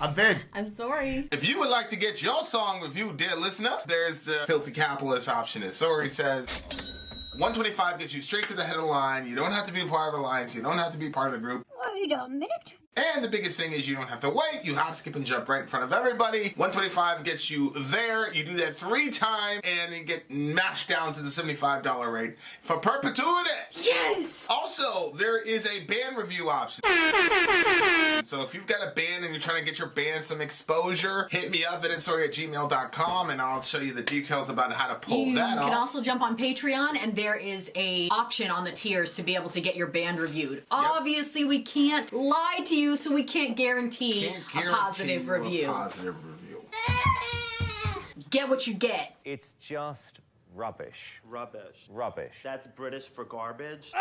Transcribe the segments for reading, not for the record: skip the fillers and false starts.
I'm Vin. I'm Sori. If you would like to get your song reviewed, dear listener, there's the filthy capitalist option. As Sori says, $125 gets you straight to the head of the line. You don't have to be a part of the alliance. You don't have to be part of the group. Wait a minute. And the biggest thing is you don't have to wait. You hop, skip, and jump right in front of everybody. $125 gets you there. You do that 3 times, and you get mashed down to the $75 rate for perpetuity. Yes! Also, there is a band review option. So if you've got a band and you're trying to get your band some exposure, hit me up at insori@gmail.com, and I'll show you the details about how to pull that off. You can also jump on Patreon, and there is a option on the tiers to be able to get your band reviewed. Obviously, we can't lie to you, so we can't guarantee a positive review. Get what you get. It's just rubbish. Rubbish. Rubbish. That's British for garbage.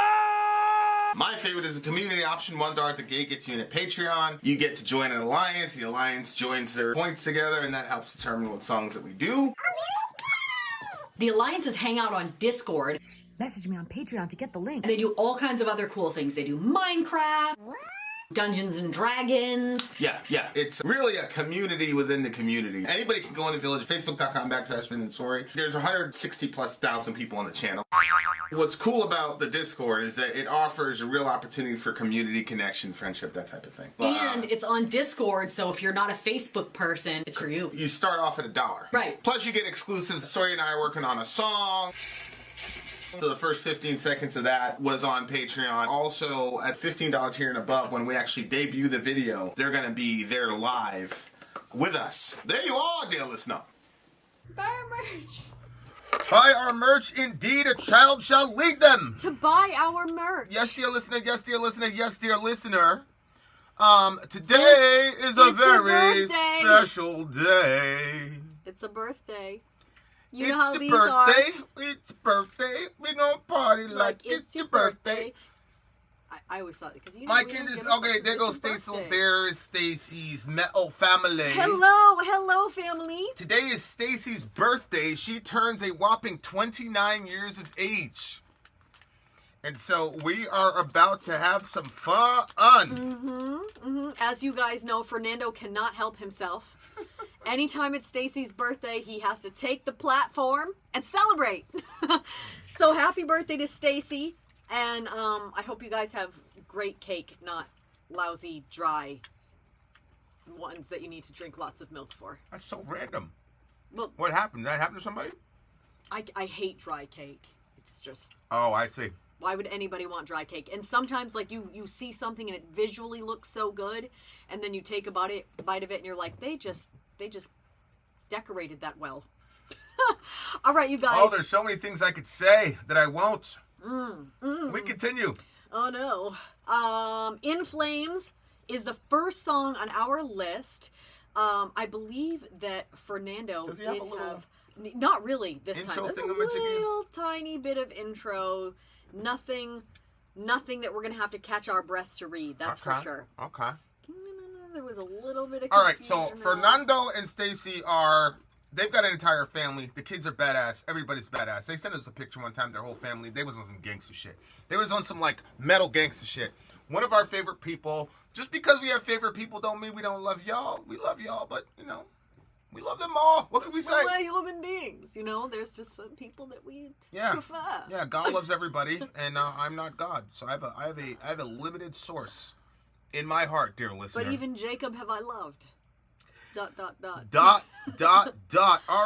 My favorite is the community option. $1 at the gate gets you in at Patreon. You get to join an alliance. The alliance joins their points together, and that helps determine what songs that we do. The alliances hang out on Discord. Message me on Patreon to get the link. And they do all kinds of other cool things. They do Minecraft, Dungeons and Dragons. Yeah. It's really a community within the community. Anybody can go in the village, facebook.com/Vin and Sori. There's 160,000+ people on the channel. What's cool about the Discord is that it offers a real opportunity for community connection, friendship, that type of thing. And it's on Discord, so if you're not a Facebook person, it's for you. You start off at $1. Right. Plus you get exclusives. Sori and I are working on a song. So the first 15 seconds of that was on Patreon. Also, at $15 tier and above, when we actually debut the video, they're going to be there live with us. There you are, dear listener. Buy our merch. Buy our merch, indeed, a child shall lead them. To buy our merch. Yes, dear listener, yes, dear listener, yes, dear listener. Today is a very special day. It's a birthday. You It's know how your these birthday. are. It's birthday. We gonna party like it's your birthday. I always thought because you. My kid is okay. There goes Stacy. There is Stacy's metal family. Hello, family. Today is Stacy's birthday. She turns a whopping 29 years of age. And so we are about to have some fun. As you guys know, Fernando cannot help himself. Anytime it's Stacy's birthday, he has to take the platform and celebrate. So happy birthday to Stacy. And I hope you guys have great cake, not lousy, dry ones that you need to drink lots of milk for. That's so random. Well, What happened? Did that happen to somebody? I hate dry cake. It's just... Oh, I see. Why would anybody want dry cake? And sometimes, like, you see something and it visually looks so good, and then you take a bite of it and you're like, they just decorated that well. All right, you guys. Oh, there's so many things I could say that I won't. We continue. Oh, no. In Flames is the first song on our list. I believe that Fernando Does he have a little not really this intro time. There's a thingamajiggy? little tiny bit of intro. Nothing that we're going to have to catch our breath to read. That's for sure. Okay. There was a little bit of All right, so confusion. Fernando and Stacy they've got an entire family. The kids are badass. Everybody's badass. They sent us a picture one time, their whole family. They was on some gangster shit. They was on some, like, metal gangster shit. One of our favorite people. Just because we have favorite people don't mean we don't love y'all. We love y'all, but, you know, we love them all. What can we say? We're human beings, you know? There's just some people that we prefer. Yeah, God loves everybody, and I'm not God. So I have a limited source in my heart, dear listener. But even Jacob have I loved. ... All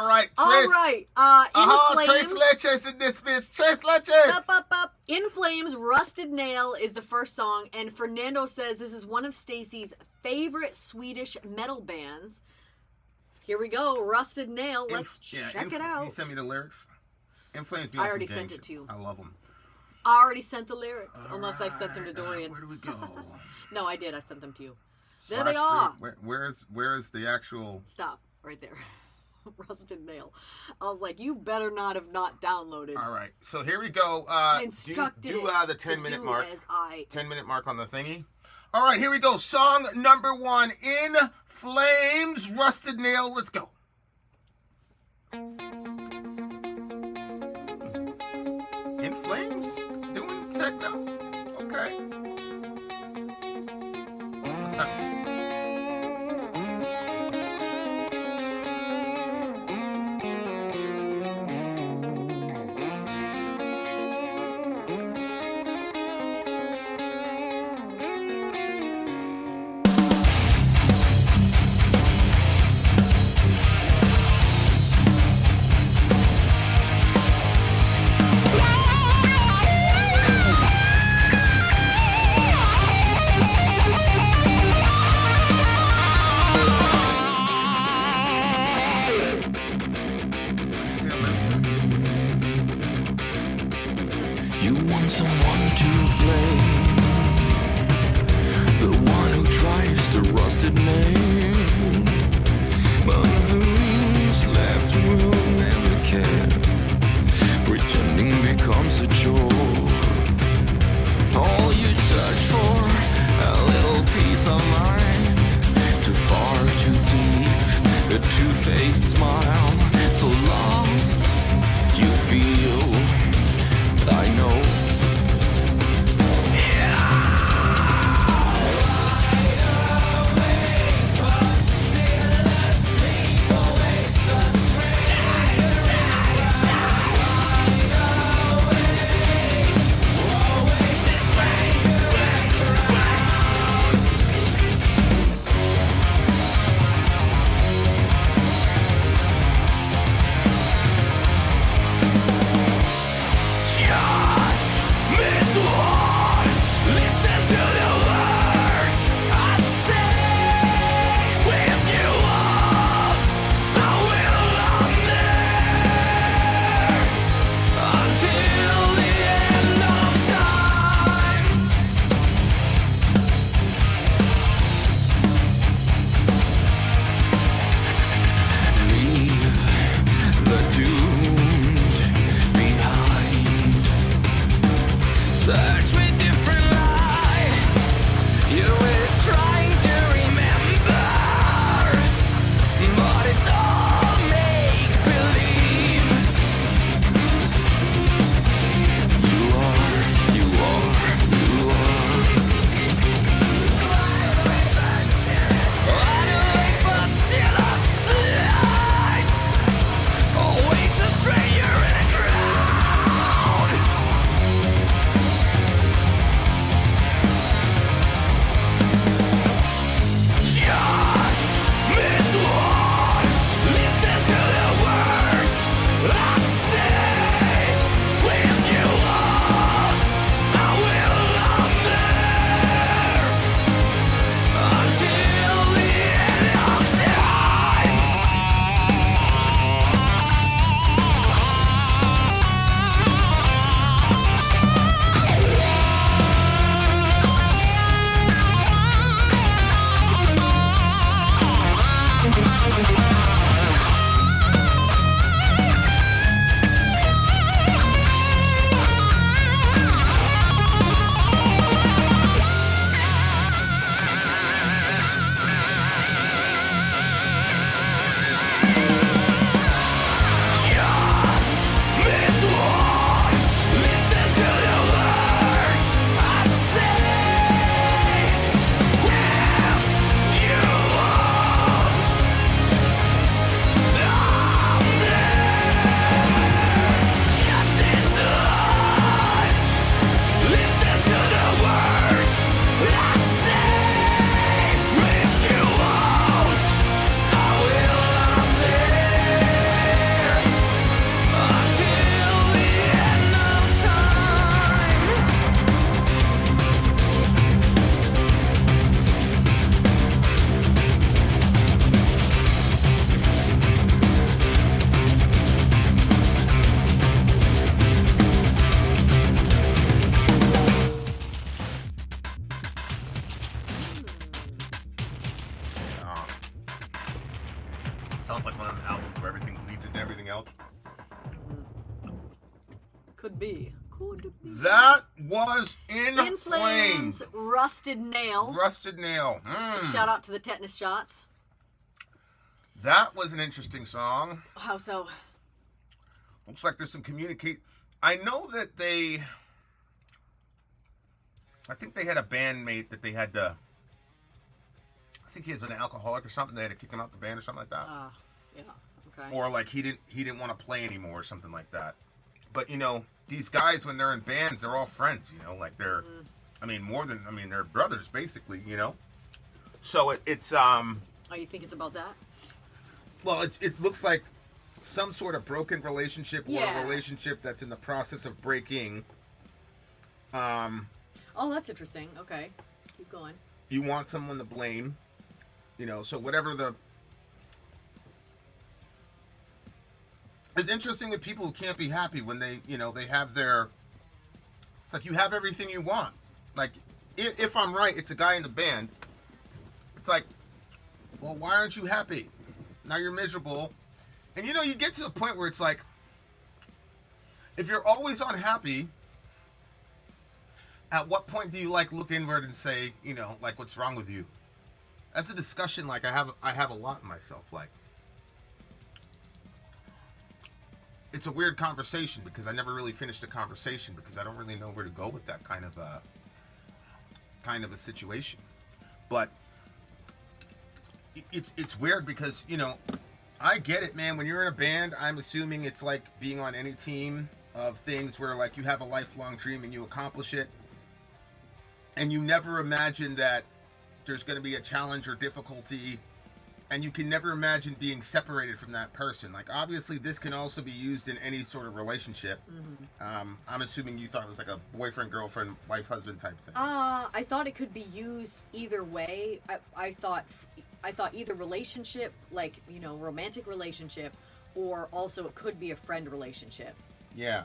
right, Trace. All right. In Trace Flames. Leches in this bitch. Trace Leches. Up. In Flames, Rusted Nail is the first song, and Fernando says this is one of Stacy's favorite Swedish metal bands. Here we go, Rusted Nail. Let's check it out. He sent me the lyrics. In Flames. I already sent it to you. I love them. I already sent the lyrics, unless I sent them to Dorian. Where do we go? No, I did. I sent them to you. There they are. Where is the actual... Stop. Right there. Rusted Nail. I was like, you better not have not downloaded. All right. So here we go. Do the 10-minute mark. 10-minute mark on the thingy. All right, here we go. Song number 1, In Flames, Rusted Nail. Let's go. In Flames? Doing techno? Okay. Let's have... You want someone to blame, the one who drives the rusted name, but who's left will never care. Pretending becomes a chore. All you search for, a little peace of mind, too far, too deep, a two-faced smile, so lost you feel. I know. Sounds like one of the albums where everything bleeds into everything else. Could be. Could be. That was In Flames, Rusted Nail. Rusted Nail. Shout out to the tetanus shots. That was an interesting song. How so? Looks like there's some communicate. I know that I think they had a bandmate that they had to, I think he was an alcoholic or something. They had to kick him out the band or something like that. Yeah, okay. Or like he didn't want to play anymore or something like that. But you know, these guys when they're in bands, they're all friends. You know, like they're, they're brothers basically. You know, so it's Oh, you think it's about that? Well, it looks like some sort of broken relationship or Yeah. a relationship that's in the process of breaking. Oh, that's interesting. Okay, keep going. You want someone to blame, you know, so whatever it's interesting with people who can't be happy when they, you know, they have their, it's like you have everything you want. Like, if I'm right, it's a guy in the band. It's like, well, why aren't you happy? Now you're miserable. And you know, you get to the point where it's like, if you're always unhappy, at what point do you like look inward and say, you know, like, what's wrong with you? That's a discussion like I have a lot in myself. Like, it's a weird conversation because I never really finished the conversation because I don't really know where to go with that kind of a situation. But it's weird because, you know, I get it, man. When you're in a band, I'm assuming it's like being on any team of things where like you have a lifelong dream and you accomplish it. And you never imagine that there's going to be a challenge or difficulty. And you can never imagine being separated from that person. Like, obviously, this can also be used in any sort of relationship. Mm-hmm. I'm assuming you thought it was like a boyfriend, girlfriend, wife, husband type thing. I thought it could be used either way. I thought either relationship, like, you know, romantic relationship, or also it could be a friend relationship. Yeah.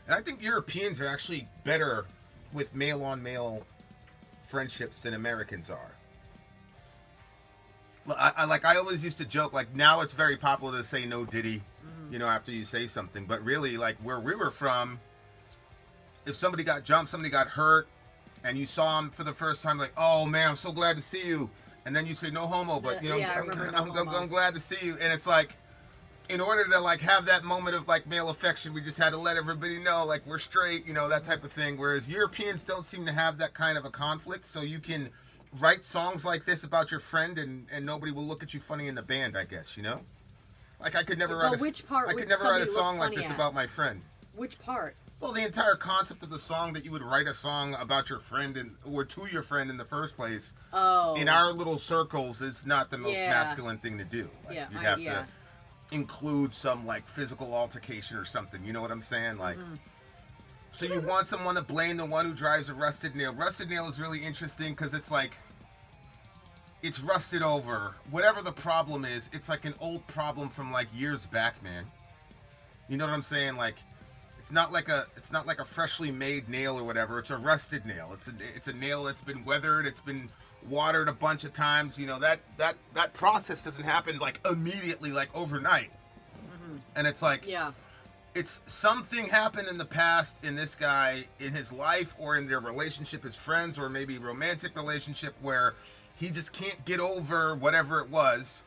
And I think Europeans are actually better with male-on-male friendships than Americans are. I always used to joke, like, now it's very popular to say no diddy, you know, after you say something. But really, like, where we were from, if somebody got jumped, somebody got hurt, and you saw them for the first time, like, oh, man, I'm so glad to see you. And then you say no homo, but, you know, Yeah, I'm glad to see you. And it's like, in order to, like, have that moment of, like, male affection, we just had to let everybody know, like, we're straight, you know, that type of thing. Whereas Europeans don't seem to have that kind of a conflict, so you can write songs like this about your friend and nobody will look at you funny in the band, I guess, you know? Like, I could never write a song like this about my friend. Which part? Well, the entire concept of the song, that you would write a song about your friend or to your friend in the first place, in our little circles, is not the most masculine thing to do. Like, you'd have to include some, like, physical altercation or something, you know what I'm saying? Like, so you want someone to blame, the one who drives a rusted nail. Rusted nail is really interesting because it's like, it's rusted over. Whatever the problem is, it's like an old problem from like years back, man. You know what I'm saying? Like, it's not like a freshly made nail or whatever. It's a rusted nail. It's a nail that's been weathered. It's been watered a bunch of times. You know, that process doesn't happen like immediately, like overnight. And it's like, it's something happened in the past in this guy, in his life or in their relationship as friends or maybe romantic relationship, where he just can't get over whatever it was.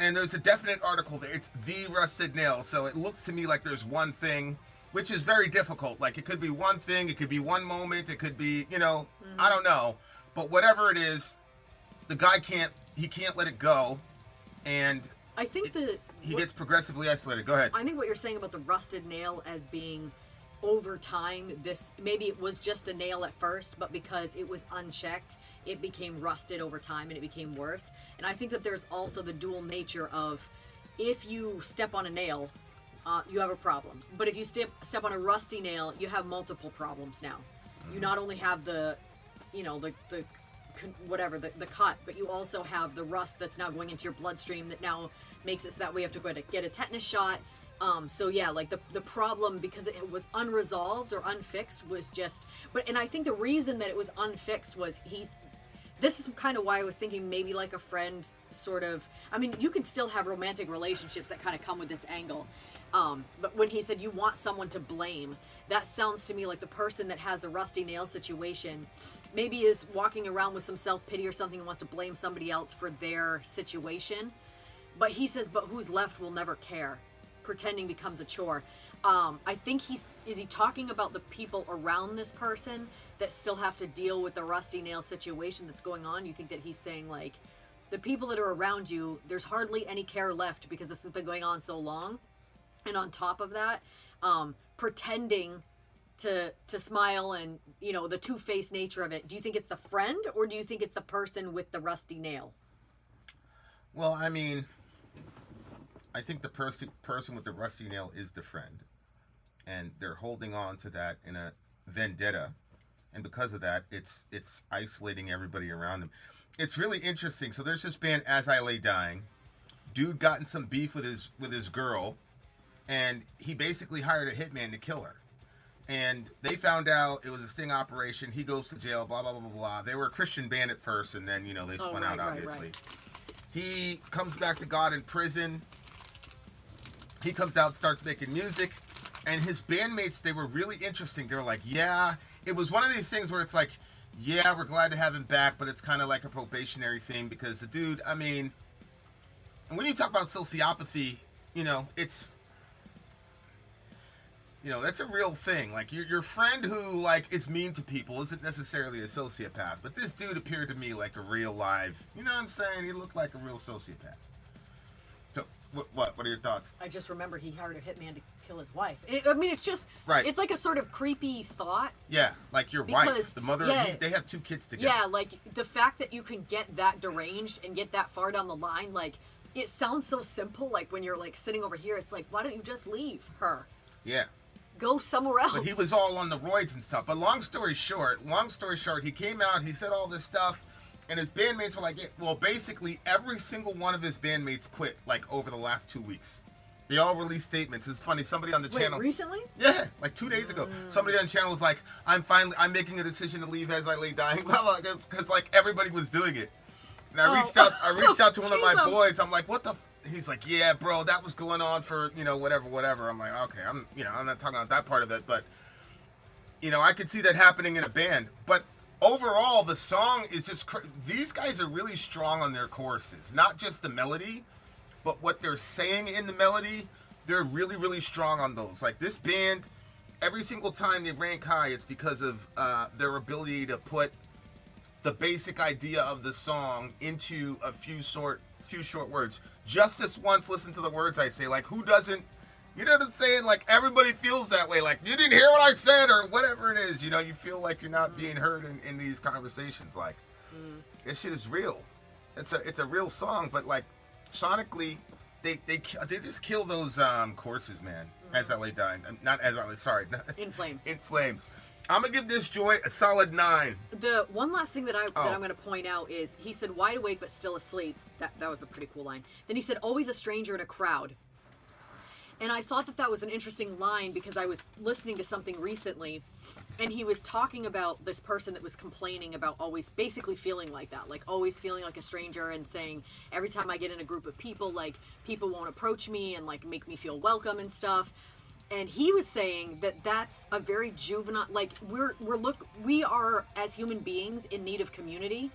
And there's a definite article there. It's the rusted nail. So it looks to me like there's one thing, which is very difficult. Like, it could be one thing, it could be one moment, it could be, you know, I don't know. But whatever it is, the guy can't let it go. And I think he gets progressively isolated. Go ahead. I think what you're saying about the rusted nail as being over time, this maybe it was just a nail at first, but because it was unchecked, it became rusted over time and it became worse. And I think that there's also the dual nature of, if you step on a nail, you have a problem. But if you step on a rusty nail, you have multiple problems now. You not only have the, you know, the cut, but you also have the rust that's now going into your bloodstream that now makes it so that we have to go to get a tetanus shot. So yeah, like the problem, because it was unresolved or unfixed, was just, and I think the reason that it was unfixed was this is kind of why I was thinking maybe like a friend sort of. I mean, you can still have romantic relationships that kind of come with this angle. But when he said you want someone to blame, that sounds to me like the person that has the rusty nail situation maybe is walking around with some self-pity or something and wants to blame somebody else for their situation. But he says, but who's left will never care. Pretending becomes a chore. I think is he talking about the people around this person that still have to deal with the rusty nail situation that's going on? You think that he's saying like, the people that are around you, there's hardly any care left because this has been going on so long. And on top of that, pretending to smile and, you know, the two-faced nature of it. Do you think it's the friend or do you think it's the person with the rusty nail? Well, I mean, I think the person with the rusty nail is the friend. And they're holding on to that in a vendetta. And because of that, it's isolating everybody around them. It's really interesting. So there's this band, As I Lay Dying. Dude got in some beef with his girl. And he basically hired a hitman to kill her. And they found out it was a sting operation. He goes to jail, blah, blah, blah, blah, blah. They were a Christian band at first, and then, you know, they spun out, obviously. Right. He comes back to God in prison. He comes out, starts making music. And his bandmates, they were really interesting. They were like, yeah. It was one of these things where it's like, yeah, we're glad to have him back, but it's kind of like a probationary thing because the dude, I mean, and when you talk about sociopathy, you know, it's... You know, that's a real thing. Like, your friend who, like, is mean to people isn't necessarily a sociopath. But this dude appeared to me like a real live... You know what I'm saying? He looked like a real sociopath. So, what are your thoughts? I just remember he hired a hitman to kill his wife. I mean, it's just... Right. It's like a sort of creepy thought. Yeah, like your wife. The mother... Yeah, they have 2 kids together. Yeah, like, the fact that you can get that deranged and get that far down the line, like, it sounds so simple. Like, when you're, like, sitting over here, it's like, why don't you just leave her? Yeah. Go somewhere else. But he was all on the roids and stuff. But long story short, he came out, he said all this stuff, and his bandmates were like, yeah, well, basically every single one of his bandmates quit, like, over the last 2 weeks. They all released statements. It's funny, somebody on the channel... recently? Yeah, like 2 days ago. Somebody on the channel was like, I'm making a decision to leave As I Lay Dying, blah, blah, because, like, everybody was doing it. And I reached out to one of my boys. I'm like, what the... He's like, yeah, bro, that was going on for, you know, whatever. I'm like, okay, I'm not talking about that part of it, but, you know, I could see that happening in a band. But overall, the song is just, these guys are really strong on their choruses. Not just the melody, but what they're saying in the melody, they're really, really strong on those. Like, this band, every single time they rank high, it's because of their ability to put the basic idea of the song into a few short words. Just this once, listen to the words I say. Like, who doesn't, you know what I'm saying? Like, everybody feels that way. Like, you didn't hear what I said, or whatever it is. You know, you feel like you're not being heard in these conversations. Like, this shit is real. It's a real song, but, like, sonically, they just kill those choruses, man. As I Lay Dying. Not As I Lay, sorry. In Flames. In Flames. I'm going to give this joy a solid 9. The one last thing that I'm going to point out is he said wide awake but still asleep. That was a pretty cool line. Then he said always a stranger in a crowd. And I thought that was an interesting line because I was listening to something recently and he was talking about this person that was complaining about always basically feeling like that, like always feeling like a stranger and saying every time I get in a group of people, like people won't approach me and like make me feel welcome and stuff. And he was saying that that's a very juvenile, like we are as human beings in need of community.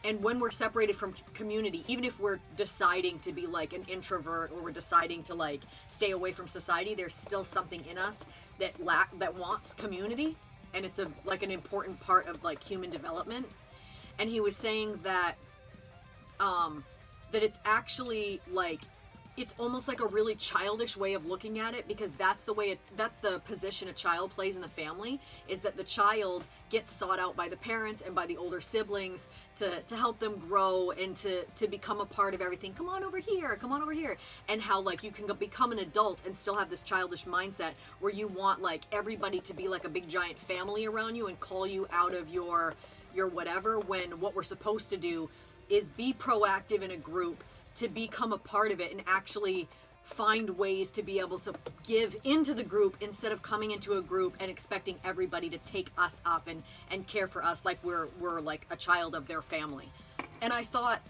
And when we're separated from community, even if we're deciding to be like an introvert or we're deciding to like stay away from society, there's still something in us that wants community. And it's like an important part of like human development. And he was saying that, that it's actually like, it's almost like a really childish way of looking at it because that's the position a child plays in the family, is that the child gets sought out by the parents and by the older siblings to help them grow and to become a part of everything. Come on over here. And how like you can become an adult and still have this childish mindset where you want like everybody to be like a big giant family around you and call you out of your whatever, when what we're supposed to do is be proactive in a group to become a part of it and actually find ways to be able to give into the group instead of coming into a group and expecting everybody to take us up and care for us like we're like a child of their family. And I thought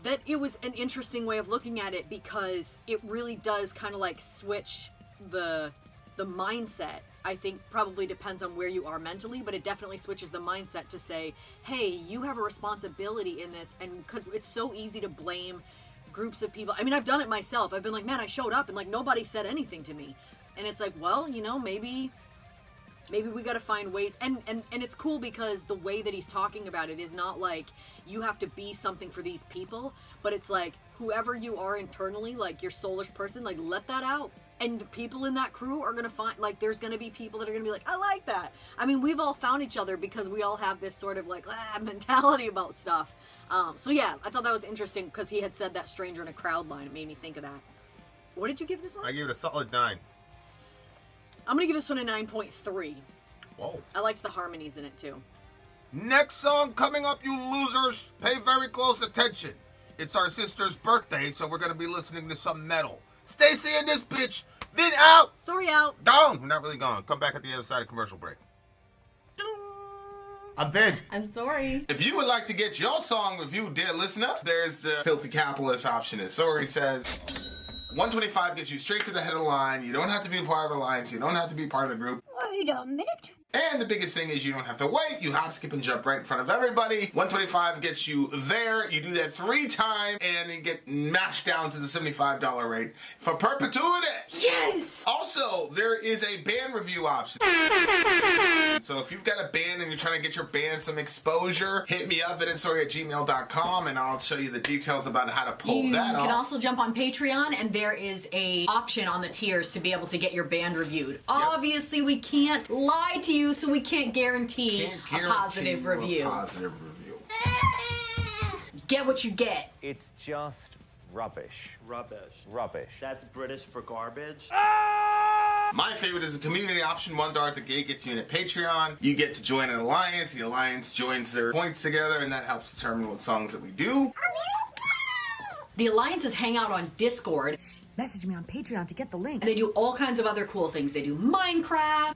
that it was an interesting way of looking at it because it really does kind of like switch the mindset. I think probably depends on where you are mentally, but it definitely switches the mindset to say, hey, you have a responsibility in this. And because it's so easy to blame groups of people. I mean, I've done it myself. I've been like, man, I showed up and like nobody said anything to me. And it's like, well, you know, maybe we got to find ways. And it's cool because the way that he's talking about it is not like you have to be something for these people, but it's like whoever you are internally, like your soulish person, like let that out. And the people in that crew are going to find, like, there's going to be people that are going to be like, I like that. I mean, we've all found each other because we all have this sort of, like, mentality about stuff. So, yeah, I thought that was interesting because he had said that stranger in a crowd line. It made me think of that. What did you give this one? I gave it a solid 9. I'm going to give this one a 9.3. Whoa. I liked the harmonies in it, too. Next song coming up, you losers. Pay very close attention. It's our sister's birthday, so we're going to be listening to some metal. Stacy and this bitch. Vin out. Sori out. Down. We're not really gone. Come back at the other side of commercial break. I'm Vin. I'm sorry. If you would like to get your song reviewed, dear listener, there's the Filthy Capitalist option. As Sori says, 125 gets you straight to the head of the line. You don't have to be a part of the alliance. You don't have to be part of the group. Wait a minute. And the biggest thing is you don't have to wait. You hop, skip, and jump right in front of everybody. 125 gets you there. You do that 3 times, and you get mashed down to the $75 rate for perpetuity. Yes! Also, there is a band review option. So if you've got a band and you're trying to get your band some exposure, hit me up at insori@gmail.com, and I'll show you the details about how to pull that off. You can also jump on Patreon, and there is a option on the tiers to be able to get your band reviewed. Obviously, we can't lie to you, so we can't guarantee a positive review. Get what you get. It's just rubbish. Rubbish. Rubbish. That's British for garbage. My favorite is a community option. $1 at the gate gets you in at Patreon. You get to join an alliance. The alliance joins their points together, and that helps determine what songs that we do. The alliances hang out on Discord, Message me on Patreon to get the link. and they do all kinds of other cool things. They do Minecraft,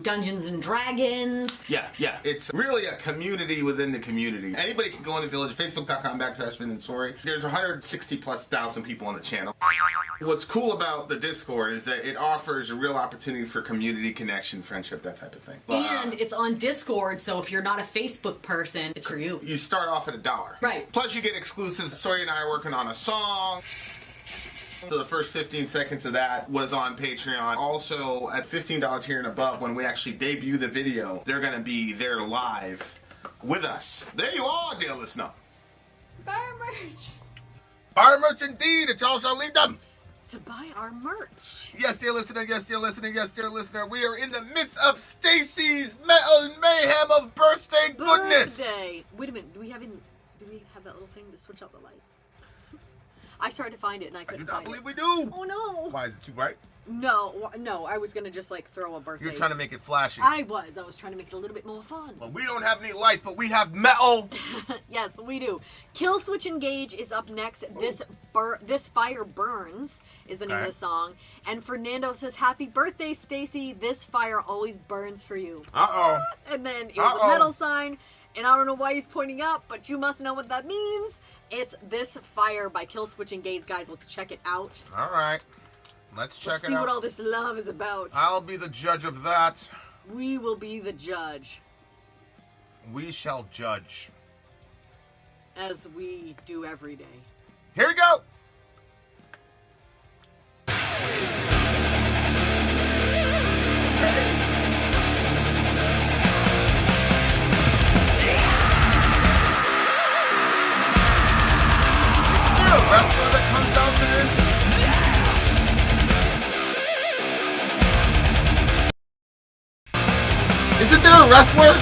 Dungeons and Dragons. Yeah. It's really a community within the community. Anybody can go in the village, facebook.com/Vin and Sori. There's 160,000+ people on the channel. What's cool about the Discord is that it offers a real opportunity for community connection, friendship, that type of thing. And it's on Discord, so if you're not a Facebook person, it's for you. You start off at $1. Right. Plus you get exclusives. Sori and I are working on a song. So the first 15 seconds of that was on Patreon. Also, at $15 tier and above, when we actually debut the video, they're going to be there live with us. There you are, dear listener. Buy our merch. Buy our merch indeed. It's all shall lead them. To buy our merch. Yes, dear listener. Yes, dear listener. Yes, dear listener. We are in the midst of Stacy's metal mayhem of birthday goodness. Birthday. Wait a minute. Do we have that little thing to switch out the lights? I started to find it and I I do couldn't not find believe it. we do. Oh no. Why, is it too bright? No, I was gonna just like throw a birthday. You're trying to make it flashy. I was trying to make it a little bit more fun. Well, we don't have any lights, but we have metal. Yes, we do. Killswitch Engage is up next. This Fire Burns is the name of the song. And Fernando says, "Happy birthday, Stacy. This fire always burns for you." Uh-oh. And then it was a metal sign, and I don't know why he's pointing up, but you must know what that means. It's This Fire by Killswitch Engage, guys. Let's check it out. All right. Let's check it out. See what all this love is about. I'll be the judge of that. We will be the judge, We shall judge. as we do every day. Here we go. Isn't there a wrestler that comes out to this? Isn't there a wrestler?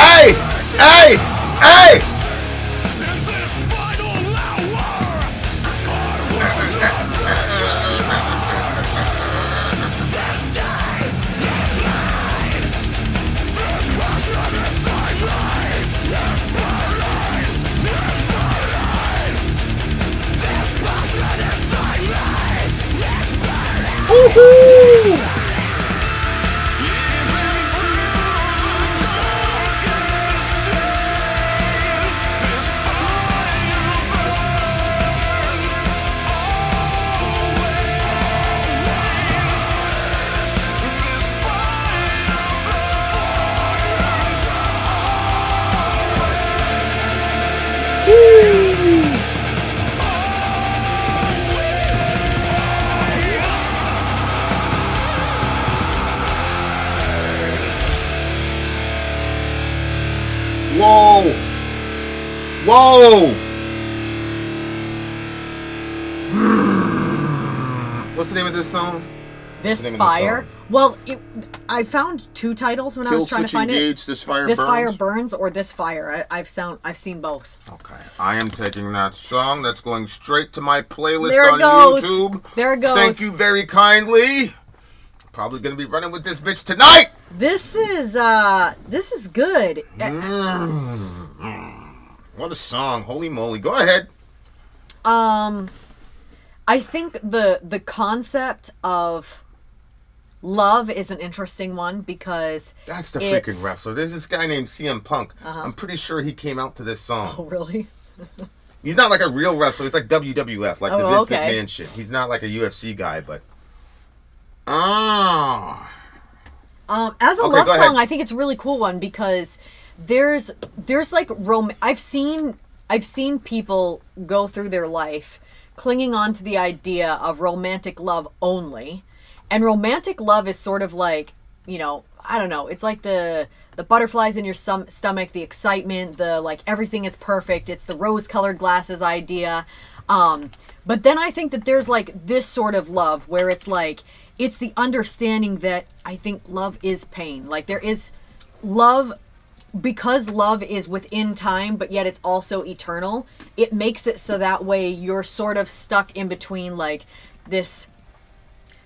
Hey! Hey! Hey! Woohoo! Whoa! Whoa! What's the name of this song? This Fire. Well, I found two titles when I was trying to find Engage, it. This Fire This Burns. Fire Burns or This Fire. I've seen both. Okay, I am taking that song. That's going straight to my playlist There it on goes. YouTube. There it goes. Thank you very kindly. Probably gonna be running with this bitch tonight. This is good. What a song! Holy moly! Go ahead. I think the concept of love is an interesting one because That's the freaking wrestler. There's this guy named CM Punk. I'm pretty sure he came out to this song. Oh, really? He's not like a real wrestler. He's like WWF, like the Oh, Vince okay. McMahon shit. He's not like a UFC guy, but as a Okay, love go song, ahead. I think it's a really cool one because there's like I've seen people go through their life clinging on to the idea of romantic love only, and romantic love is sort of like, you know, I don't know, it's like the butterflies in your stomach, the excitement, the like everything is perfect, it's the rose-colored glasses idea. But then I think that there's like this sort of love where it's like it's the understanding that I think love is pain. Like there is love, because love is within time, but yet it's also eternal. It makes it so that way you're sort of stuck in between like this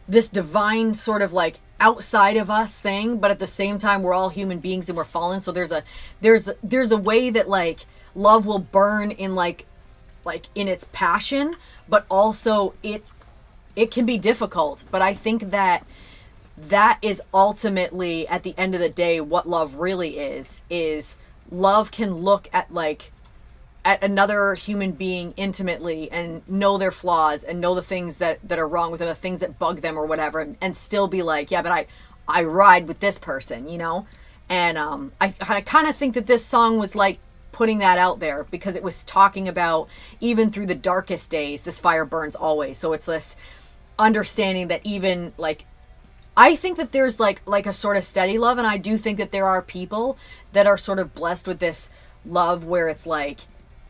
divine sort of like outside of us thing, but at the same time we're all human beings and we're fallen. So there's a way that like love will burn in like in its passion, but also it can be difficult. But I think that is ultimately at the end of the day what love really is love can look at another human being intimately and know their flaws and know the things that are wrong with them, the things that bug them or whatever, and still be like, yeah, but I ride with this person, you know? And I kind of think that this song was like putting that out there because it was talking about even through the darkest days, this fire burns always. So it's this understanding that even like, I think that there's like a sort of steady love, and I do think that there are people that are sort of blessed with this love where it's like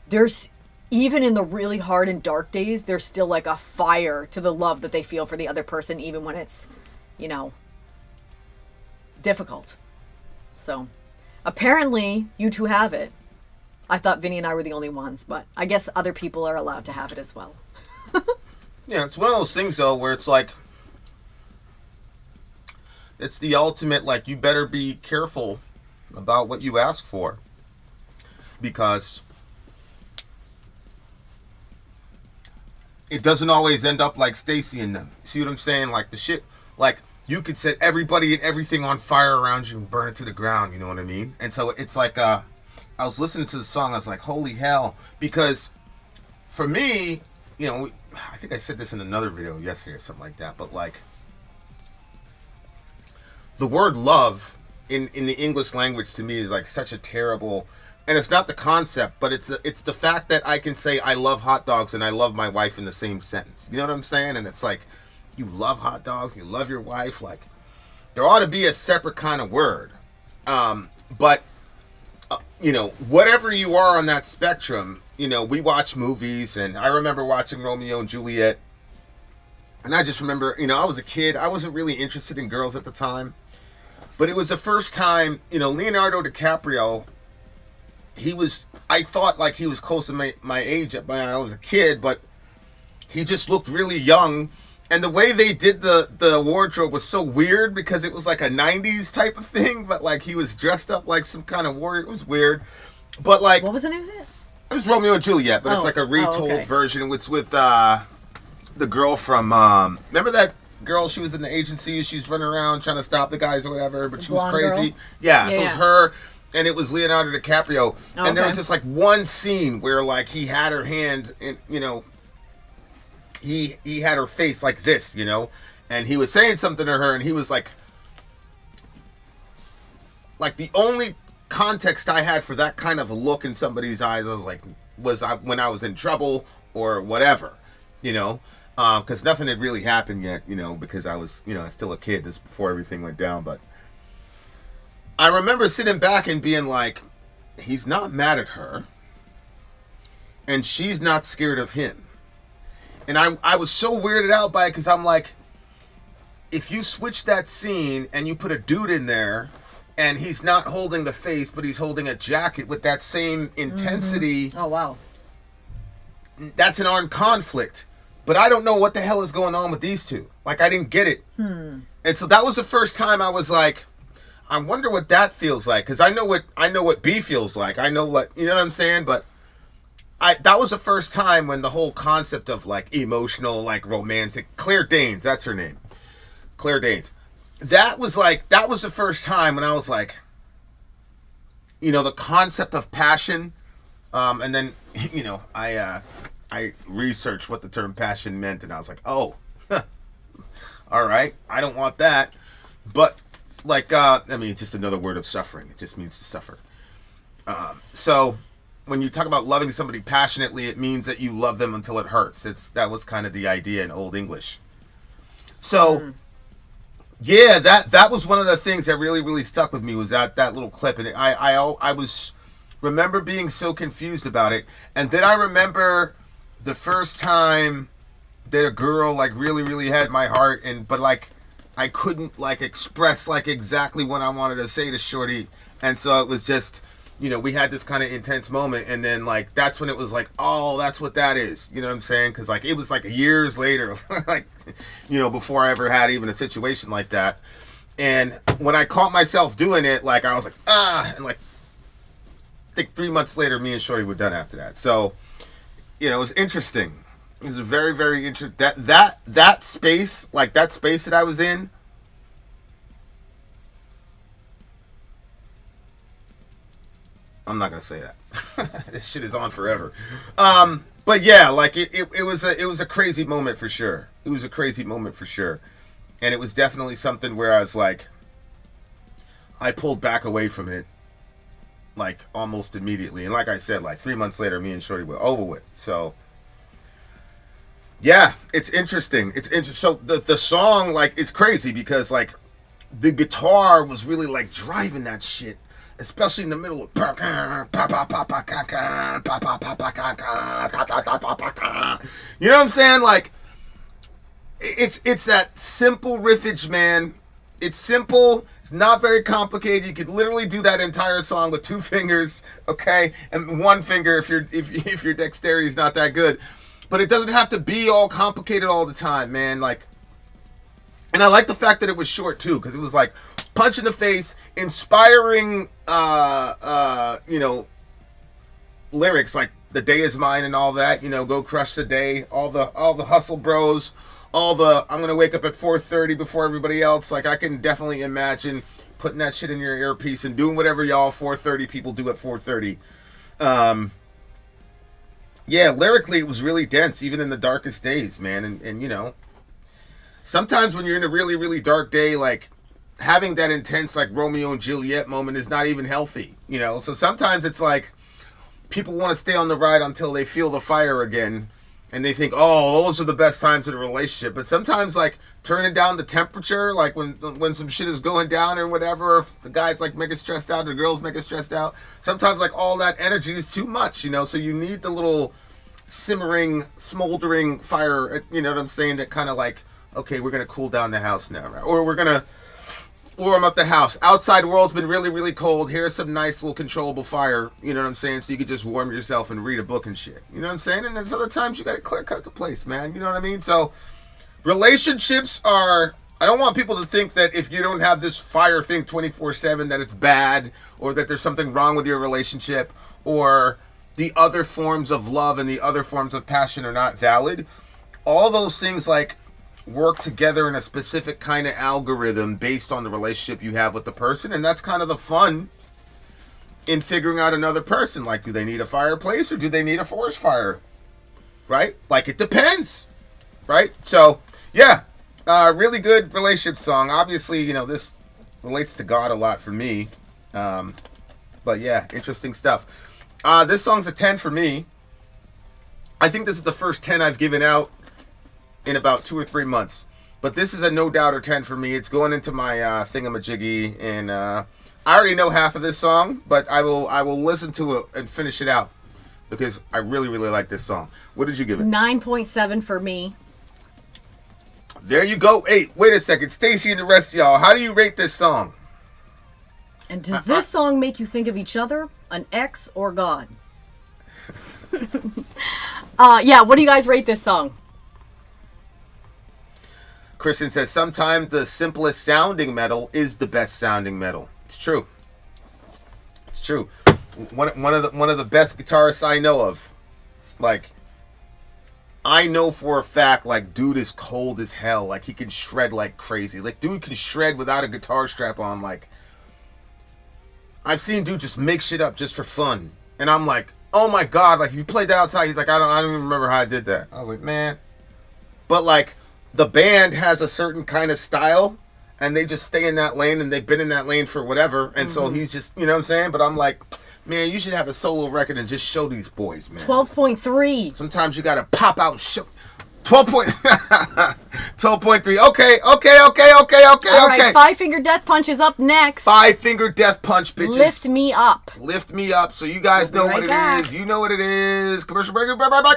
there's, even in the really hard and dark days, there's still like a fire to the love that they feel for the other person, even when it's, you know, difficult. So apparently you two have it. I thought Vinny and I were the only ones, but I guess other people are allowed to have it as well. yeah, it's one of those things though where it's like, it's the ultimate, like, you better be careful about what you ask for, because it doesn't always end up like Stacy and them. See what I'm saying? Like the shit, like you could set everybody and everything on fire around you and burn it to the ground. You know what I mean? And so it's like, I was listening to the song. I was like, holy hell. Because for me, you know, I think I said this in another video yesterday or something like that. But like the word love in the English language to me is like such a terrible, and it's not the concept, but it's the fact that I can say I love hot dogs and I love my wife in the same sentence. You know what I'm saying? And it's like, you love hot dogs, you love your wife. Like, there ought to be a separate kind of word. But, you know, whatever you are on that spectrum, you know, we watch movies, and I remember watching Romeo and Juliet. And I just remember, you know, I was a kid. I wasn't really interested in girls at the time. But it was the first time, you know, Leonardo DiCaprio, I thought like he was close to my age when I was a kid, but he just looked really young. And the way they did the wardrobe was so weird because it was like a 90s type of thing, but like he was dressed up like some kind of warrior. It was weird. But like... What was the name of it? It was Romeo and Juliet, but it's like a retold version. It's with the girl from... remember that girl? She was in the agency. She was running around trying to stop the guys or whatever, but she was crazy. Girl? Yeah, so it was her... And it was Leonardo DiCaprio. And there was just like one scene where like he had her hand and, you know, he had her face like this, you know, and he was saying something to her and he was like the only context I had for that kind of a look in somebody's eyes was when I was in trouble or whatever, you know, because nothing had really happened yet, you know, because I was, you know, still a kid. This before everything went down, but I remember sitting back and being like, he's not mad at her, and she's not scared of him. And I was so weirded out by it because I'm like, if you switch that scene and you put a dude in there, and he's not holding the face, but he's holding a jacket with that same intensity. Mm-hmm. Oh, wow. That's an armed conflict. But I don't know what the hell is going on with these two. Like, I didn't get it. And so that was the first time I was like, I wonder what that feels like, because I know what B feels like. I know what, you know what I'm saying? But that was the first time when the whole concept of like emotional, like romantic, Claire Danes, that's her name, Claire Danes. That was the first time when I was like, you know, the concept of passion. And then, you know, I researched what the term passion meant, and I was like, oh, all right, I don't want that, but. Like, I mean, it's just another word of suffering. It just means to suffer. So, when you talk about loving somebody passionately, it means that you love them until it hurts. That was kind of the idea in Old English. So, yeah, that was one of the things that really, really stuck with me was that little clip. And I remember being so confused about it. And then I remember the first time that a girl, like, really, really had my heart. But, like, I couldn't like express like exactly what I wanted to say to Shorty, and so it was just, you know, we had this kind of intense moment, and then like that's when it was like, oh, that's what that is, you know what I'm saying? Because like it was like years later, like, you know, before I ever had even a situation like that, and when I caught myself doing it, like I was like, and like I think 3 months later, me and Shorty were done after that. So, you know, it was interesting. It was a very, very interesting that space, like that space that I was in. I'm not gonna say that. This shit is on forever. But yeah, like it was a crazy moment for sure. It was a crazy moment for sure, and it was definitely something where I was like, I pulled back away from it, like almost immediately. And like I said, like 3 months later, me and Shorty were over with. So. Yeah, it's interesting. It's interesting. So the song like is crazy because like the guitar was really like driving that shit, especially in the middle of you know what I'm saying? Like it's that simple riffage, man. It's simple. It's not very complicated. You could literally do that entire song with 2 fingers, okay, and 1 finger if your dexterity is not that good. But it doesn't have to be all complicated all the time, man. Like, and I like the fact that it was short too, because it was like punch in the face, inspiring, you know, lyrics. Like the day is mine and all that. You know, go crush the day. All the hustle bros. I'm gonna wake up at 4:30 before everybody else. Like, I can definitely imagine putting that shit in your earpiece and doing whatever y'all 4:30 people do at 4:30. Yeah, lyrically it was really dense, even in the darkest days, man. And you know, sometimes when you're in a really, really dark day, like, having that intense, like, Romeo and Juliet moment is not even healthy, you know? So sometimes it's like people want to stay on the ride until they feel the fire again, and they think, oh, those are the best times in a relationship. But sometimes, like, turning down the temperature, like when some shit is going down or whatever, if the guy's, like, making stressed out, the girl's making stressed out, sometimes, like, all that energy is too much, you know? So you need the little simmering, smoldering fire, you know what I'm saying, that kind of like, okay, we're going to cool down the house now, right? Or we're going to warm up the house. Outside world's been really, really cold. Here's some nice little controllable fire, you know what I'm saying? So you could just warm yourself and read a book and shit. You know what I'm saying? And there's other times you got to clear cut the place, man. You know what I mean? So relationships are, I don't want people to think that if you don't have this fire thing 24/7 that it's bad, or that there's something wrong with your relationship, or the other forms of love and the other forms of passion are not valid. All those things, like, work together in a specific kind of algorithm based on the relationship you have with the person, and that's kind of the fun in figuring out another person. Like, do they need a fireplace or do they need a forest fire? Right? Like, it depends. Right? So, yeah, really good relationship song. Obviously, you know, this relates to God a lot for me. But yeah, interesting stuff. This song's a 10 for me. I think this is the first 10 I've given out in about 2 or 3 months. But this is a no doubter 10 for me. It's going into my thingamajiggy, and I already know half of this song, but I will listen to it and finish it out because I really, really like this song. What did you give it? 9.7 for me. There you go. Hey, wait a second. Stacy and the rest of y'all, how do you rate this song? And does this song make you think of each other, an ex, or God? Yeah, what do you guys rate this song? Kristen says, sometimes the simplest sounding metal is the best sounding metal. It's true. It's true. One of the best guitarists I know of. Like, I know for a fact, like, dude is cold as hell. Like, he can shred like crazy. Like, dude can shred without a guitar strap on. Like, I've seen dude just make shit up just for fun. And I'm like, oh my God, like, if you played that outside, he's like, I don't even remember how I did that. I was like, man. But, like, the band has a certain kind of style, and they just stay in that lane, and they've been in that lane for whatever. And so he's just, you know what I'm saying? But I'm like, man, you should have a solo record and just show these boys, man. 12.3. Sometimes you got to pop out and show. 12.3. Okay. All right, Five Finger Death Punch is up next. Five Finger Death Punch, bitches. Lift Me Up. Lift Me Up. So you guys know what it is. You know what it is. Commercial break. Bye.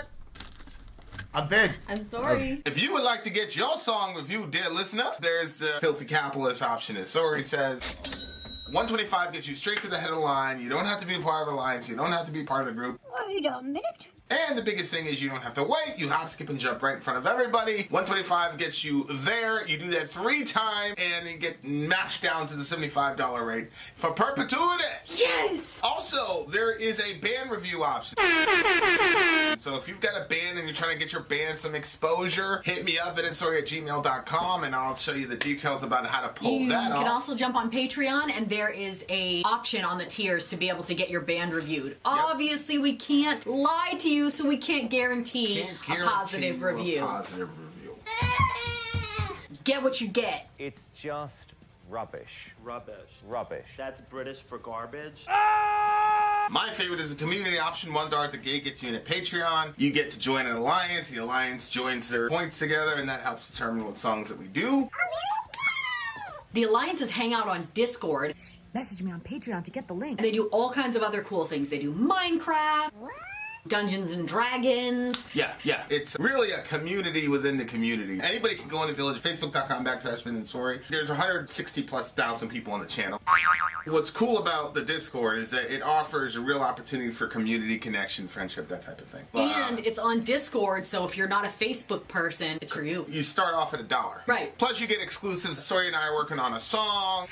I'm Vin. I'm sorry. If you would like to get your song reviewed, dear listener, there's the Filthy Capitalist option. As Sori says, 125 gets you straight to the head of the line. You don't have to be a part of Alliance. You don't have to be part of the group. Wait a minute. And the biggest thing is you don't have to wait. You hop, skip, and jump right in front of everybody. 125 gets you there. You do that 3 times, and then get mashed down to the $75 rate for perpetuity. Yes! Also, there is a band review option. So if you've got a band and you're trying to get your band some exposure, hit me up at insori@gmail.com, and I'll show you the details about how to pull that off. You can also jump on Patreon, and there is a option on the tiers to be able to get your band reviewed. Obviously, we can't lie to you, so we can't guarantee a positive review. Get what you get. It's just rubbish. Rubbish. That's British for garbage. My favorite is the community option. $1 at the gate gets you in at Patreon. You get to join an alliance. The alliance joins their points together, and that helps determine what songs that we do. The alliances hang out on Discord. Message me on Patreon to get the link. And they do all kinds of other cool things. They do Minecraft. Dungeons and Dragons. Yeah. It's really a community within the community. Anybody can go in the village, facebook.com/Vin and Sori. There's 160,000+ people on the channel. What's cool about the Discord is that it offers a real opportunity for community connection, friendship, that type of thing. And it's on Discord, so if you're not a Facebook person, it's for you. You start off at $1. Right. Plus you get exclusives. Sori and I are working on a song.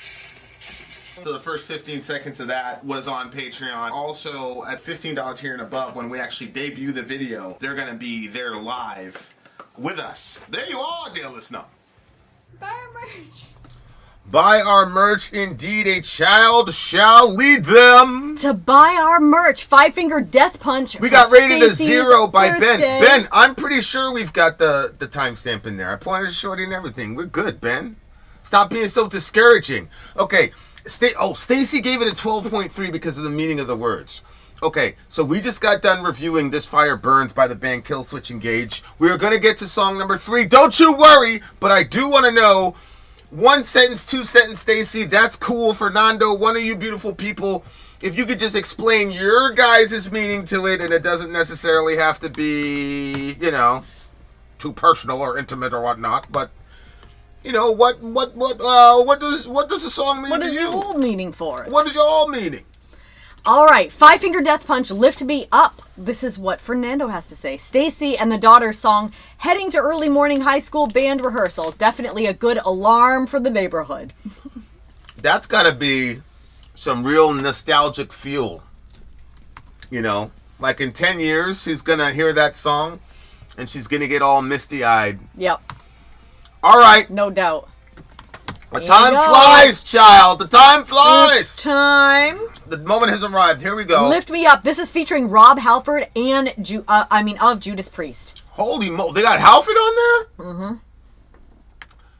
So the first 15 seconds of that was on Patreon. Also, at $15 tier and above, when we actually debut the video, they're going to be there live with us. There you are, dear listener. Buy our merch. Buy our merch, indeed, a child shall lead them. To buy our merch, Five Finger Death Punch. We got rated a Stacies 0 by birthday. Ben. Ben, I'm pretty sure we've got the timestamp in there. I pointed to Shorty and everything. We're good, Ben. Stop being so discouraging. Okay, Stacy gave it a 12.3 because of the meaning of the words. Okay, so we just got done reviewing This Fire Burns by the band Killswitch Engage. We are going to get to song number 3. Don't you worry, but I do want to know, 1 sentence, 2 sentence, Stacy, that's cool. Fernando, one of you beautiful people, if you could just explain your guys' meaning to it, and it doesn't necessarily have to be, you know, too personal or intimate or whatnot, but, you know, what does the song mean to you? What is your whole meaning for it? What is your all meaning? All right, Five Finger Death Punch, Lift Me Up. This is what Fernando has to say. Stacy and the Daughter's song, heading to early morning high school band rehearsals. Definitely a good alarm for the neighborhood. That's got to be some real nostalgic feel. You know, like in 10 years, she's going to hear that song and she's going to get all misty-eyed. Yep. All right. No doubt. The time flies, child. The time flies. It's time. The moment has arrived. Here we go. Lift Me Up. This is featuring Rob Halford and of Judas Priest. Holy mo! They got Halford on there? Mm-hmm.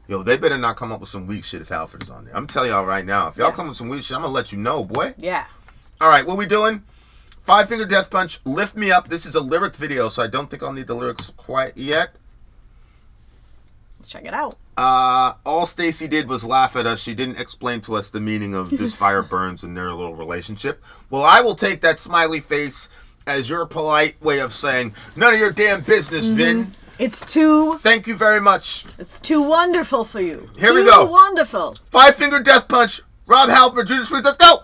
Yo, they better not come up with some weak shit if Halford is on there. I'm telling y'all right now. If y'all come with some weak shit, I'm going to let you know, boy. Yeah. All right, what we doing? Five Finger Death Punch, Lift Me Up. This is a lyric video, so I don't think I'll need the lyrics quite yet. Let's check it out. All Stacy did was laugh at us. She didn't explain to us the meaning of This Fire Burns and their little relationship. Well, I will take that smiley face as your polite way of saying, none of your damn business, Vin. It's too... Thank you very much. It's too wonderful for you. Here we go. Too wonderful. Five Finger Death Punch, Rob Halford, Judas Priest, let's go!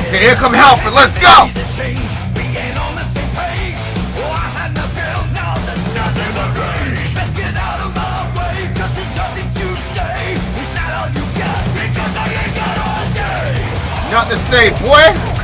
Okay, here come Halford. Let's go! Nothing to say, boy.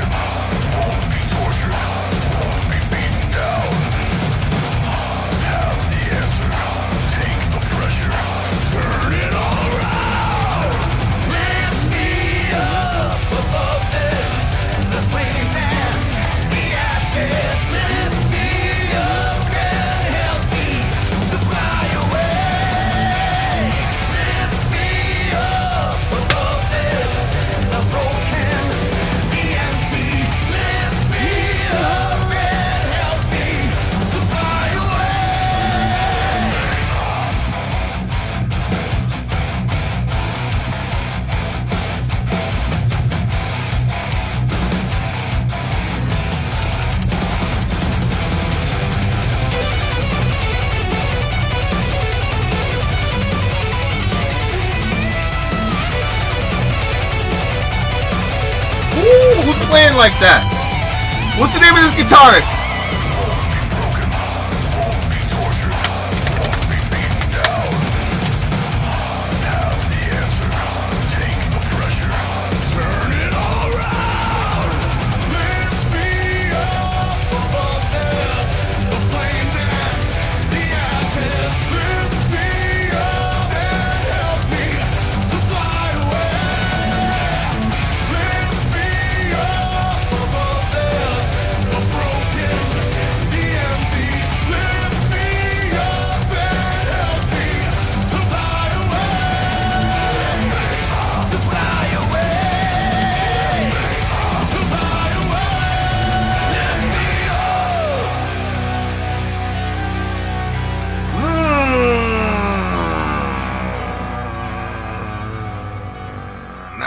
singing like that? What's the name of this guitarist?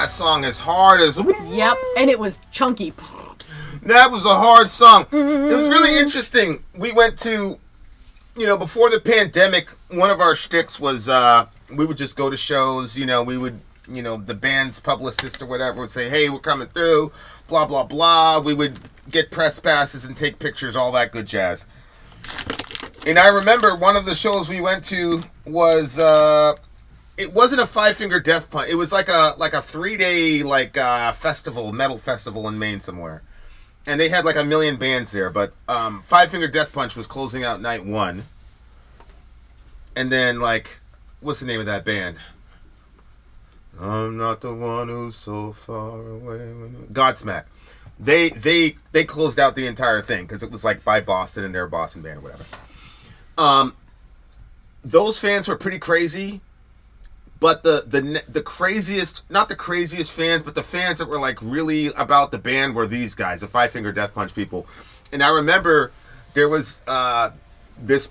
Song as hard as yep, and it was chunky. That was a hard song. It was really interesting. We went to, before the pandemic, one of our shticks was we would just go to shows. We would, the band's publicist or whatever would say, "Hey, we're coming through," blah blah blah. We would get press passes and take pictures, all that good jazz. And I remember one of the shows we went to was. It wasn't a Five Finger Death Punch. It was like a 3-day festival, metal festival in Maine somewhere, and they had like a million bands there. But Five Finger Death Punch was closing out night one, and then what's the name of that band? I'm not the one who's so far away. Godsmack. They closed out the entire thing because it was by Boston and their Boston band or whatever. Those fans were pretty crazy. But the craziest, not the craziest fans, but the fans that were really about the band were these guys, the Five Finger Death Punch people. And I remember there was this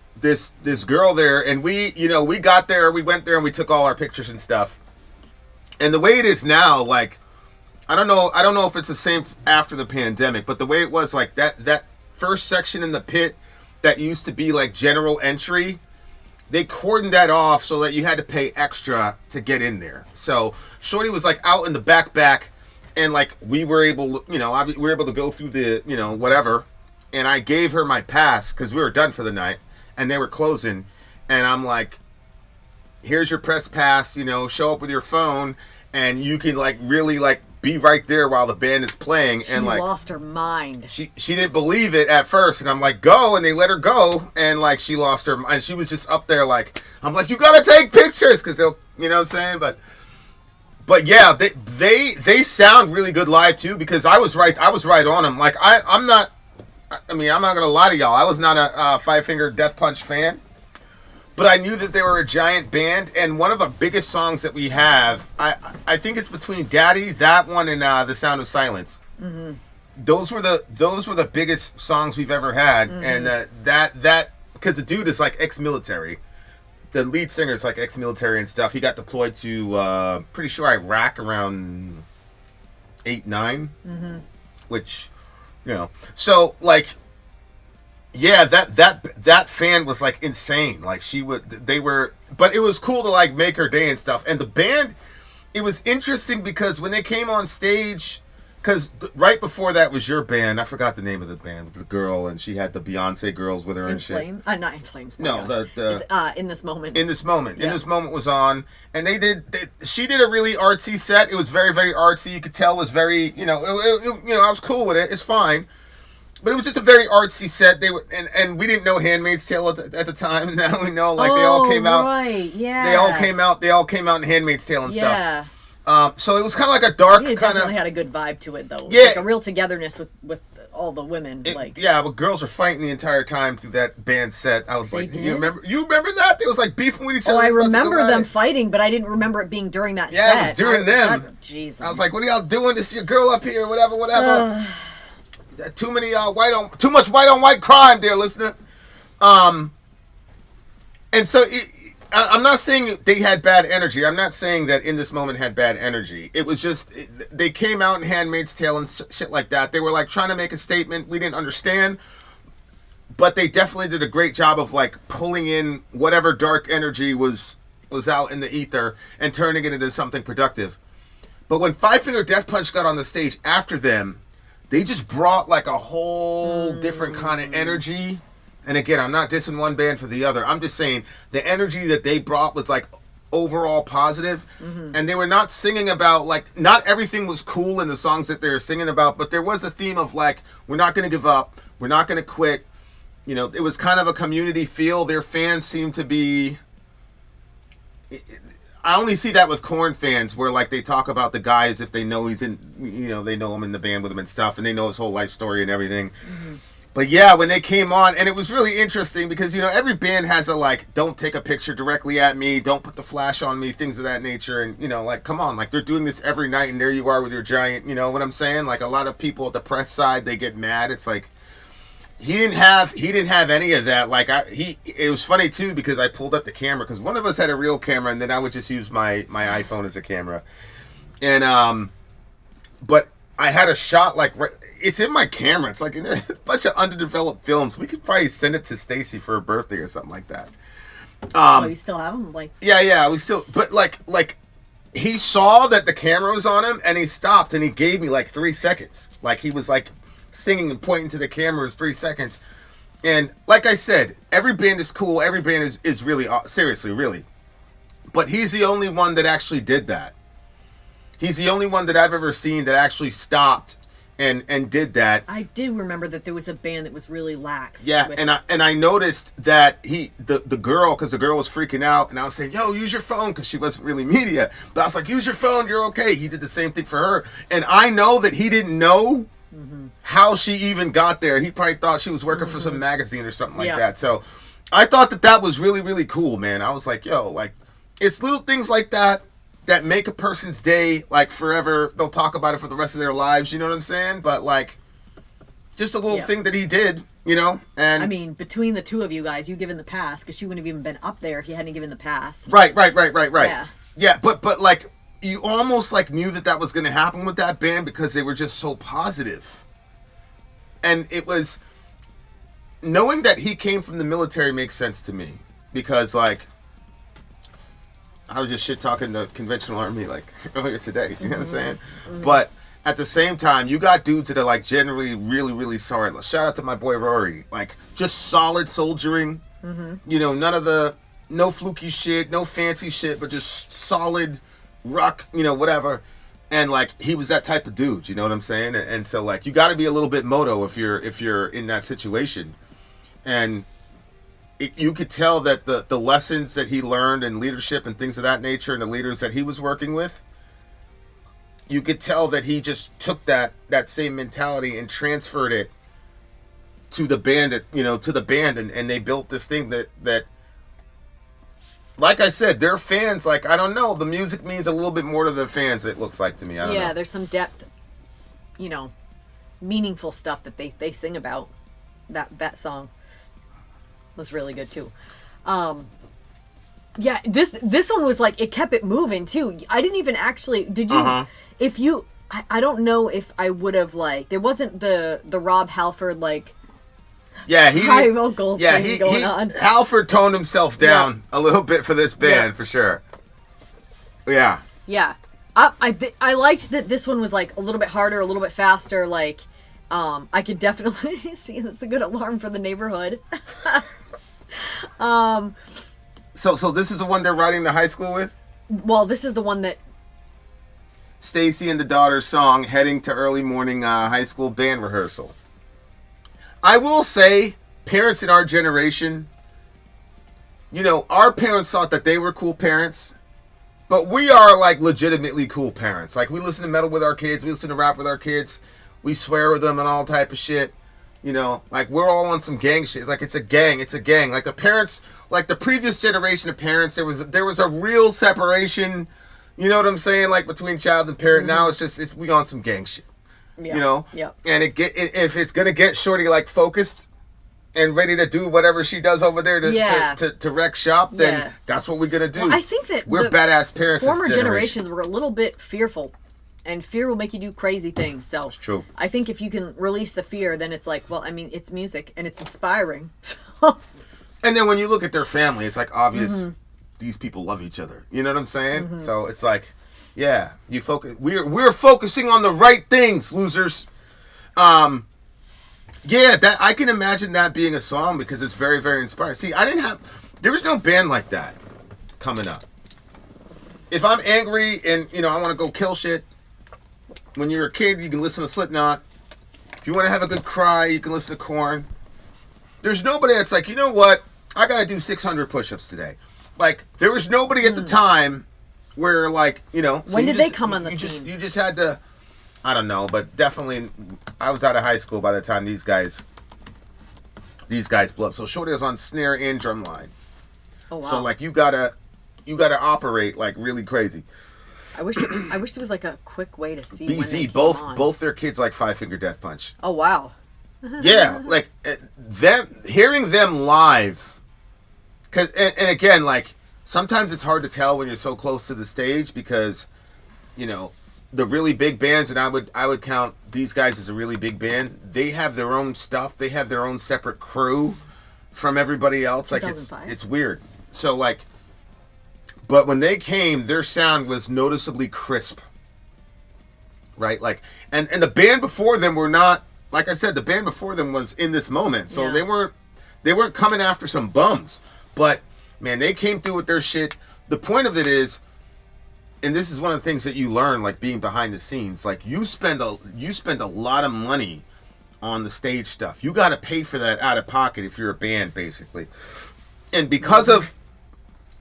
girl there, and we got there, we went there, and we took all our pictures and stuff. And the way it is now, I don't know if it's the same after the pandemic, but the way it was, that first section in the pit that used to be general entry. They cordoned that off so that you had to pay extra to get in there. So Shorty was out in the back, and we were able, we were able to go through the, whatever. And I gave her my pass because we were done for the night, and they were closing. And I'm like, here's your press pass. Show up with your phone, and you can really be right there while the band is playing. She lost her mind. She didn't believe it at first, and I'm like, go, and they let her go, and she lost her mind. She was just up there I'm like, you gotta take pictures, because they'll, you know what I'm saying? But yeah, they sound really good live too, because I was right on them. I'm not gonna lie to y'all, I was not a Five Finger Death Punch fan. But I knew that they were a giant band, and one of the biggest songs that we have, I think it's between Daddy, that one, and The Sound of Silence. Mm-hmm. Those were the biggest songs we've ever had, and that because the dude is ex-military, the lead singer is ex-military and stuff. He got deployed to pretty sure Iraq around 8-9, which so yeah, that fan was insane. But it was cool to make her day and stuff. And the band, it was interesting because when they came on stage, because right before that was your band. I forgot the name of the band with the girl, and she had the Beyonce girls with her and shit. Not In Flames. No, it's, In This Moment. In This Moment. Yeah. In This Moment was on, and she did a really artsy set. It was very, very artsy. You could tell it was very, I was cool with it. It's fine. But it was just a very artsy set. They were, and we didn't know *Handmaid's Tale* at the time. Now we know, they all came out. Right, yeah. They all came out in *Handmaid's Tale* and stuff. Yeah. So it was kind of a dark kind of. It definitely had a good vibe to it, though. Yeah. A real togetherness with all the women. Yeah, but girls were fighting the entire time through that band set. I was you remember that? They was beefing with each other. Oh, I remember them fighting, but I didn't remember it being during that set. Yeah, it was during them. Jesus. I was like, what are y'all doing? This is your girl up here, whatever. Too much white on white crime, dear listener. And so I'm not saying they had bad energy. I'm not saying that In This Moment had bad energy. It was just they came out in *Handmaid's Tale* and shit like that. They were trying to make a statement. We didn't understand, but they definitely did a great job of pulling in whatever dark energy was out in the ether and turning it into something productive. But when Five Finger Death Punch got on the stage after them, they just brought like a whole different kind of energy. And again, I'm not dissing one band for the other. I'm just saying the energy that they brought was like overall positive. And they were not singing about like, not everything was cool in the songs that they were singing about, but there was a theme of like, we're not going to give up. We're not going to quit. You know, it was kind of a community feel. Their fans seem to be... I only see that with Korn fans where like they talk about the guy as if they know he's in, you know, they know him in the band with him and stuff, and they know his whole life story and everything. But yeah, when they came on, and it was really interesting because, you know, every band has a like, don't take a picture directly at me, don't put the flash on me, things of that nature. And, you know, like, come on, like they're doing this every night and there you are with your giant, you know what I'm saying? Like a lot of people at the press side, they get mad. It's like, he didn't have any of that. Like it was funny too because I pulled up the camera because one of us had a real camera and then I would just use my iPhone as a camera, and but I had a shot like it's in my camera. It's like a bunch of underdeveloped films. We could probably send it to Stacy for her birthday or something like that. You still have them? Like yeah, we still, but like he saw that the camera was on him and he stopped and he gave me like 3 seconds. Like he was like singing and pointing to the camera is 3 seconds. And like I said, every band is cool. Every band is really, seriously, really. But he's the only one that actually did that. He's the only one that I've ever seen that actually stopped and did that. I did remember that there was a band that was really lax. Yeah, and I noticed that the girl, because the girl was freaking out, and I was saying, yo, use your phone, because she wasn't really media. But I was like, use your phone, you're okay. He did the same thing for her. And I know that he didn't know how she even got there. He probably thought she was working for some magazine or something like that. So I thought that was really, really cool, man. I was like, yo, like, it's little things like that make a person's day, like, forever. They'll talk about it for the rest of their lives, you know what I'm saying? But, like, just a little thing that he did, you know? And I mean, between the two of you guys, you given the pass, because she wouldn't have even been up there if you hadn't given the pass. Right. Yeah. Yeah, but like, you almost, like, knew that was going to happen with that band because they were just so positive. And it was... Knowing that he came from the military makes sense to me. Because, like... I was just shit-talking the conventional army, like, earlier today. You know what I'm saying? But at the same time, you got dudes that are, like, generally really, really sorry. Shout out to my boy Rory. Like, just solid soldiering. You know, none of the... No fluky shit, no fancy shit, but just solid rock, you know, whatever. And, like, he was that type of dude, you know what I'm saying? And so, like, you got to be a little bit moto if you're in that situation. And... you could tell that the lessons that he learned in leadership and things of that nature and the leaders that he was working with, you could tell that he just took that same mentality and transferred it to the band, and they built this thing that like I said, their fans, like, I don't know, the music means a little bit more to the fans, it looks like to me. I don't know. There's some depth, you know, meaningful stuff that they sing about. That song was really good too. This one was like, it kept it moving too. I didn't even actually, did you, I don't know if I would have, like, there wasn't the Rob Halford, like, high vocals thing going on. Halford toned himself down a little bit for this band, for sure. Yeah. Yeah. I liked that this one was, like, a little bit harder, a little bit faster, like, I could definitely see that's a good alarm for the neighborhood. So this is the one they're riding to high school with? Well, this is the one that Stacy and the Daughter's song, heading to early morning high school band rehearsal. I will say, parents in our generation, you know, our parents thought that they were cool parents, but we are, like, legitimately cool parents. Like, we listen to metal with our kids, we listen to rap with our kids, we swear with them and all type of shit. You know, like, we're all on some gang shit. Like, it's a gang. Like, the parents, like, the previous generation of parents, there was a real separation, you know what I'm saying? Like, between child and parent. Now it's we on some gang shit. Yeah. You know? Yeah. And if it's gonna get Shorty, like, focused and ready to do whatever she does over there to wreck shop, then that's what we're gonna do. Well, I think that we're badass parents. Former generations were a little bit fearful. And fear will make you do crazy things. So that's true. I think if you can release the fear, then it's like, well, I mean, it's music and it's inspiring. And then when you look at their family, it's like obvious these people love each other. You know what I'm saying? So it's like, yeah, you focus. We're focusing on the right things, losers. Yeah, that I can imagine that being a song because it's very, very inspiring. See, there was no band like that coming up. If I'm angry and, I want to go kill shit, when you're a kid, you can listen to Slipknot. If you want to have a good cry, you can listen to Korn. There's nobody that's like, you know what? I got to do 600 push-ups today. Like, there was nobody at the time where, like, So when did they come on the scene? You just had to... I don't know, but definitely, I was out of high school by the time these guys blew up. So Shorty was on snare and drum line. Oh wow! So like you gotta operate like really crazy. I wish there was like a quick way to see. when they BZ, came on. both their kids like Five Finger Death Punch. Oh wow! Yeah, like hearing them live, and again, like sometimes it's hard to tell when you're so close to the stage because, the really big bands, and I would count these guys as a really big band. They have their own stuff. They have their own separate crew from everybody else. Like it's weird. So like, but when they came, their sound was noticeably crisp. Right? Like, and the band before them were not, like I said, the band before them was in this moment. So they weren't coming after some bums. But man, they came through with their shit. The point of it is, and this is one of the things that you learn, like being behind the scenes, like you spend a lot of money on the stage stuff. You got to pay for that out of pocket if you're a band, basically. And because of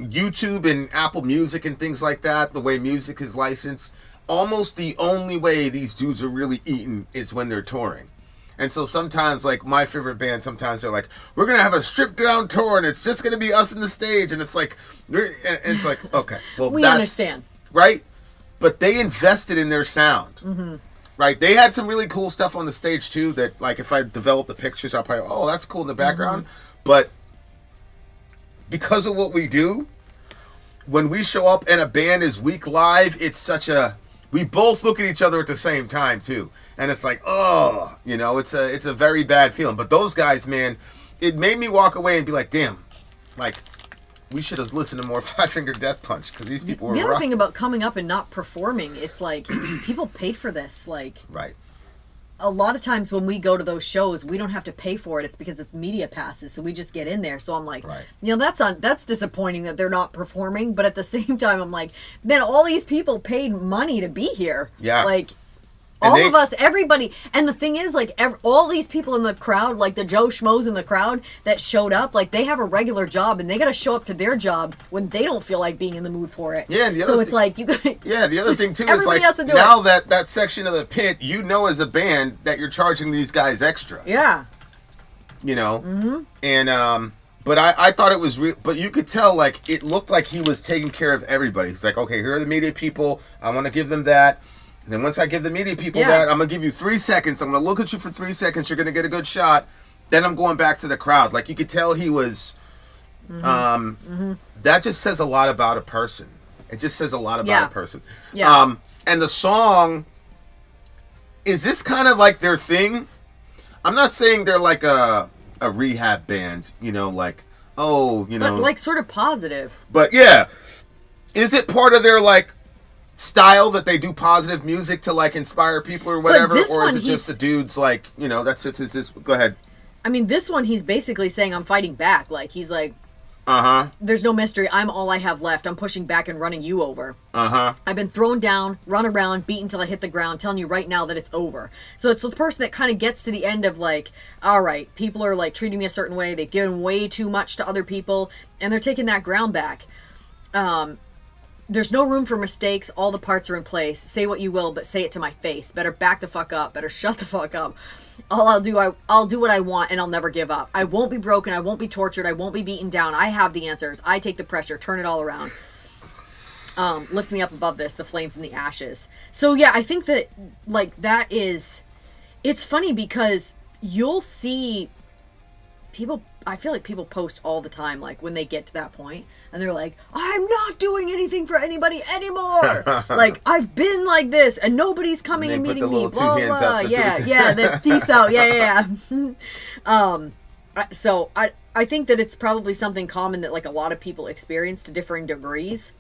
YouTube and Apple Music and things like that, the way music is licensed, almost the only way these dudes are really eating is when they're touring. And so sometimes, like my favorite band, sometimes they're like, we're going to have a stripped down tour and it's just going to be us on the stage. And it's like, okay, well, we understand. Right? But they invested in their sound. Mm-hmm. Right? They had some really cool stuff on the stage too that, like, if I develop the pictures, I'll probably, that's cool in the background. Mm-hmm. But because of what we do, when we show up and a band is weak live, it's we both look at each other at the same time too. And it's like, it's a very bad feeling. But those guys, man, it made me walk away and be like, damn, like, we should have listened to more Five Finger Death Punch because these people were The other rough. thing about coming up and not performing, it's like people paid for this. Like, right. A lot of times when we go to those shows, we don't have to pay for it. It's because it's media passes, so we just get in there. So I'm like, right. That's disappointing that they're not performing. But at the same time, I'm like, man, all these people paid money to be here. Yeah. Like, all of us, everybody. And the thing is, like, all these people in the crowd, like the Joe Schmoes in the crowd that showed up, like, they have a regular job and they got to show up to their job when they don't feel like being in the mood for it. Yeah, and so it's like, you got. Yeah, the other thing, too, is like, now that section of the pit, as a band that you're charging these guys extra. Yeah. Mm-hmm. And, but I thought it was but you could tell, like, it looked like he was taking care of everybody. He's like, okay, here are the media people. I want to give them that. And then once I give the media people that, I'm going to give you 3 seconds. I'm going to look at you for 3 seconds. You're going to get a good shot. Then I'm going back to the crowd. Like, you could tell he was... That just says a lot about a person. It just says a lot about a person. Yeah. And the song... Is this kind of like their thing? I'm not saying they're like a rehab band. Like, But like sort of positive. But yeah. Is it part of their, like... style that they do positive music to like inspire people or whatever, or is it just the dudes like that's just his go ahead. I mean, this one he's basically saying I'm fighting back. Like he's like, there's no mystery. I'm all I have left. I'm pushing back and running you over. I've been thrown down, run around, beaten till I hit the ground, telling you right now that it's over. So it's the person that kind of gets to the end of like, all right, people are like treating me a certain way. They've given way too much to other people, and they're taking that ground back. There's no room for mistakes. All the parts are in place. Say what you will, but say it to my face. Better back the fuck up. Better shut the fuck up. I'll do what I want, and I'll never give up. I won't be broken. I won't be tortured. I won't be beaten down. I have the answers. I take the pressure. Turn it all around. Lift me up above this, the flames and the ashes. So yeah, I think that like that is, it's funny because you'll see people, I feel like people post all the time, like when they get to that point and they're like, I'm not doing anything for anybody anymore. Like I've been like this and nobody's coming and meeting me. Blah, blah. Yeah, the peace out. Yeah. So I think that it's probably something common that like a lot of people experience to differing degrees.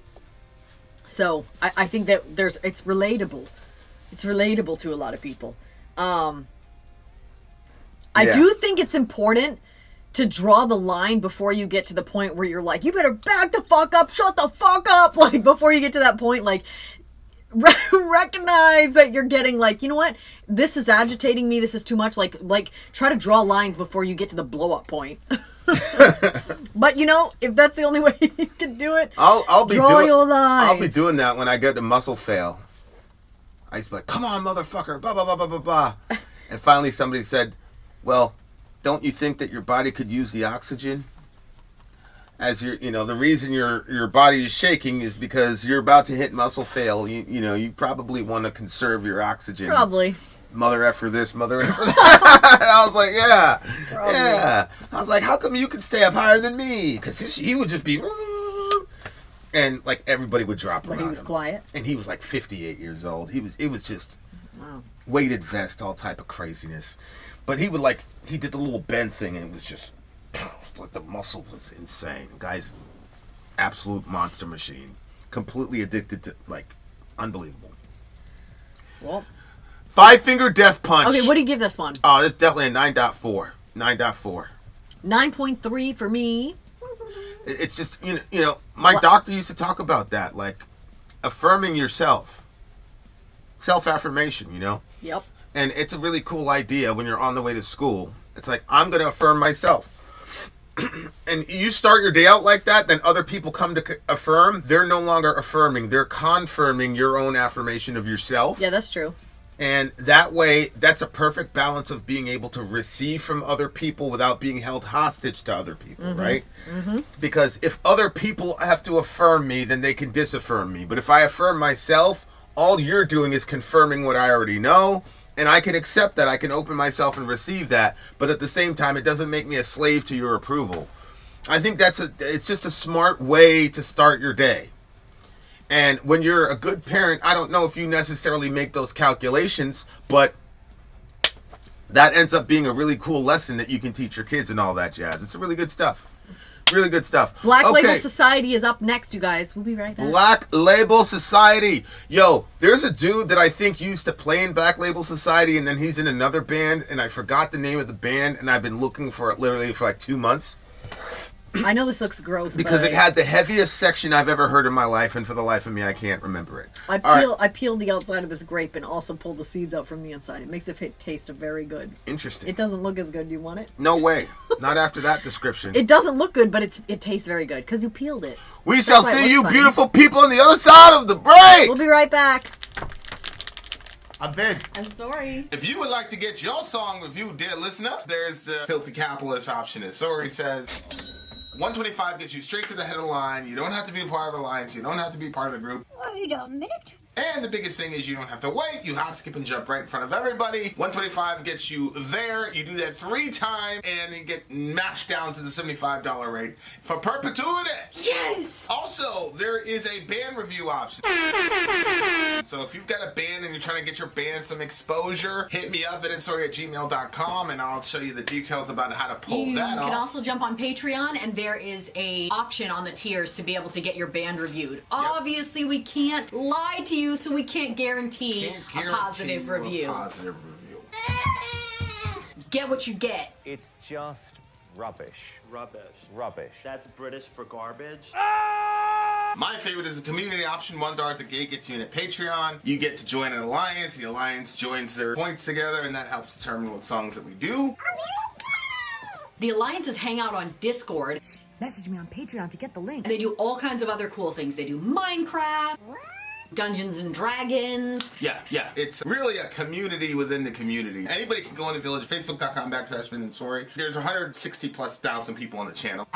So I think that it's relatable. It's relatable to a lot of people. I do think it's important to draw the line before you get to the point where you're like, you better back the fuck up, shut the fuck up. Like, before you get to that point, like, recognize that you're getting like, you know what? This is agitating me. This is too much. Like, try to draw lines before you get to the blow up point. But, you know, if that's the only way you can do it, I'll be draw your lines. I'll be doing that when I get the muscle fail. I used to be like, come on, motherfucker, blah, blah, blah, blah, blah, blah. And finally somebody said, well, don't you think that your body could use the oxygen? As the reason your body is shaking is because you're about to hit muscle fail. You probably want to conserve your oxygen. Probably. Mother effer this, mother effer that. I was like, yeah. Probably. Yeah. I was like, how come you can stay up higher than me? Because he would just be... And like everybody would drop around him. But he was quiet. And he was like 58 years old. It was just weighted vest, all type of craziness. But he did the little bend thing, and it was just like the muscle was insane. The guy's absolute monster machine. Completely addicted to, like, unbelievable. Well, 5-finger death punch. okay, what do you give this one? Oh, it's definitely a 9.4. 9.4. 9.3 for me. It's just, my doctor used to talk about that, like affirming yourself. Self-affirmation, Yep. And it's a really cool idea when you're on the way to school. It's like, I'm going to affirm myself. And you start your day out like that, then other people come to affirm. They're no longer affirming. They're confirming your own affirmation of yourself. Yeah, that's true. And that way, that's a perfect balance of being able to receive from other people without being held hostage to other people, right? Mm-hmm. Because if other people have to affirm me, then they can disaffirm me. But if I affirm myself, all you're doing is confirming what I already know. And I can accept that. I can open myself and receive that. But at the same time, it doesn't make me a slave to your approval. I think it's just a smart way to start your day. And when you're a good parent, I don't know if you necessarily make those calculations, but that ends up being a really cool lesson that you can teach your kids and all that jazz. It's really good stuff. Really good stuff. Black Label Society is up next, you guys. We'll be right back. Black Label Society. Yo, there's a dude that I think used to play in Black Label Society, and then he's in another band, and I forgot the name of the band, and I've been looking for it literally for like 2 months. I know this looks gross, because it had the heaviest section I've ever heard in my life, and for the life of me, I can't remember it. I peeled the outside of this grape and also pulled the seeds out from the inside. It makes it taste very good. Interesting. It doesn't look as good. Do you want it? No way. Not after that description. It doesn't look good, but it tastes very good because you peeled it. We shall see you beautiful people on the other side of the break. We'll be right back. I'm Vin. I'm sorry. If you would like to get your song reviewed, dear listener, there's the Filthy Capitalist option. As Sori says, 125 gets you straight to the head of the line. You don't have to be a part of the alliance. You don't have to be part of the group. Wait a minute. And the biggest thing is you don't have to wait. You hop, skip, and jump right in front of everybody. 125 gets you there. You do that 3 times, and you get mashed down to the $75 rate for perpetuity. Yes! Also, there is a band review option. So if you've got a band and you're trying to get your band some exposure, hit me up at insori@gmail.com, and I'll show you the details about how to pull that off. You can also jump on Patreon, and there is a option on the tiers to be able to get your band reviewed. Obviously, we can't lie to you, so we can't guarantee a positive review. Get what you get. It's just rubbish. Rubbish. That's British for garbage. My favorite is a community option. $1 at the gate gets you in at Patreon. You get to join an alliance. The alliance joins their points together, and that helps determine what songs that we do. The alliances hang out on Discord. Message me on Patreon to get the link. And they do all kinds of other cool things. They do Minecraft, Dungeons and Dragons. Yeah. It's really a community within the community. Anybody can go in the village, facebook.com/Vin and Sori. There's 160,000+ people on the channel.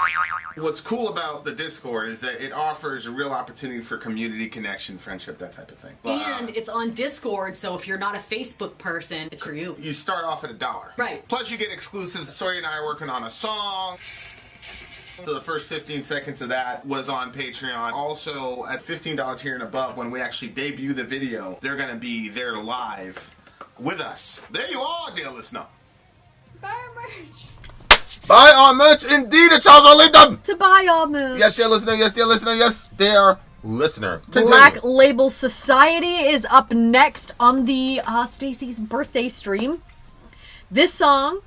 What's cool about the Discord is that it offers a real opportunity for community connection, friendship, that type of thing. And it's on Discord, so if you're not a Facebook person, it's for you. You start off at $1. Right. Plus you get exclusives. Sori and I are working on a song. So the first 15 seconds of that was on Patreon. Also, at $15 tier and above, when we actually debut the video, they're going to be there live with us. There you are, dear listener. Buy our merch. Buy our merch, indeed. It's also link them. To buy our merch. Yes, dear listener. Yes, dear listener. Yes, dear listener. Continue. Black Label Society is up next on the Stacies birthday stream. This song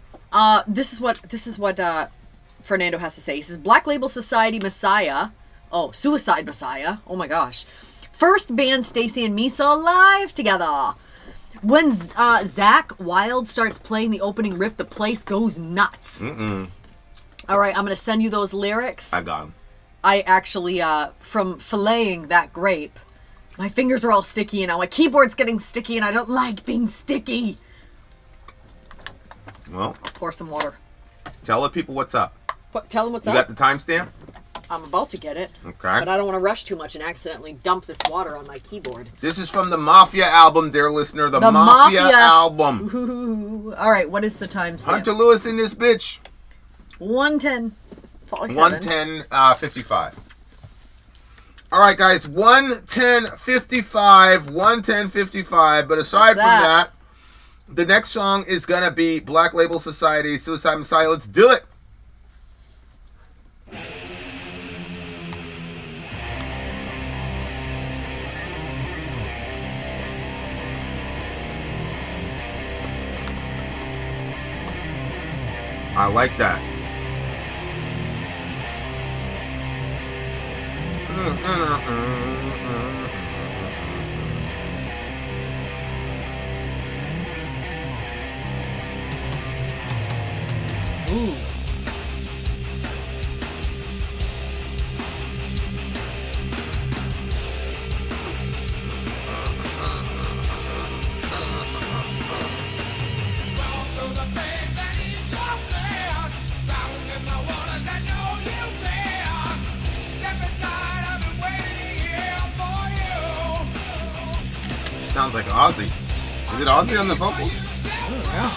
This is what Fernando has to say. He says, Black Label Society Messiah. Oh, Suicide Messiah. Oh my gosh. First band Stacy and me saw live together. When Zach Wild starts playing the opening riff, the place goes nuts. All right, I'm going to send you those lyrics. I got them. I actually, from filleting that grape, my fingers are all sticky and now my keyboard's getting sticky and I don't like being sticky. Well, pour some water. Tell the people what's up. Tell them what's up. You got the timestamp? I'm about to get it. Okay. But I don't want to rush too much and accidentally dump this water on my keyboard. This is from the Mafia album, dear listener. The Mafia album. Ooh. All right, what is the timestamp? Hunter Lewis in this bitch. 1:10:55. All right, guys. 1:10:55. But aside from that, the next song is going to be Black Label Society, Suicide Messiah. Let's do it. I like that. Ooh. Sounds like Ozzy. Is it Ozzy on the vocals? Yeah.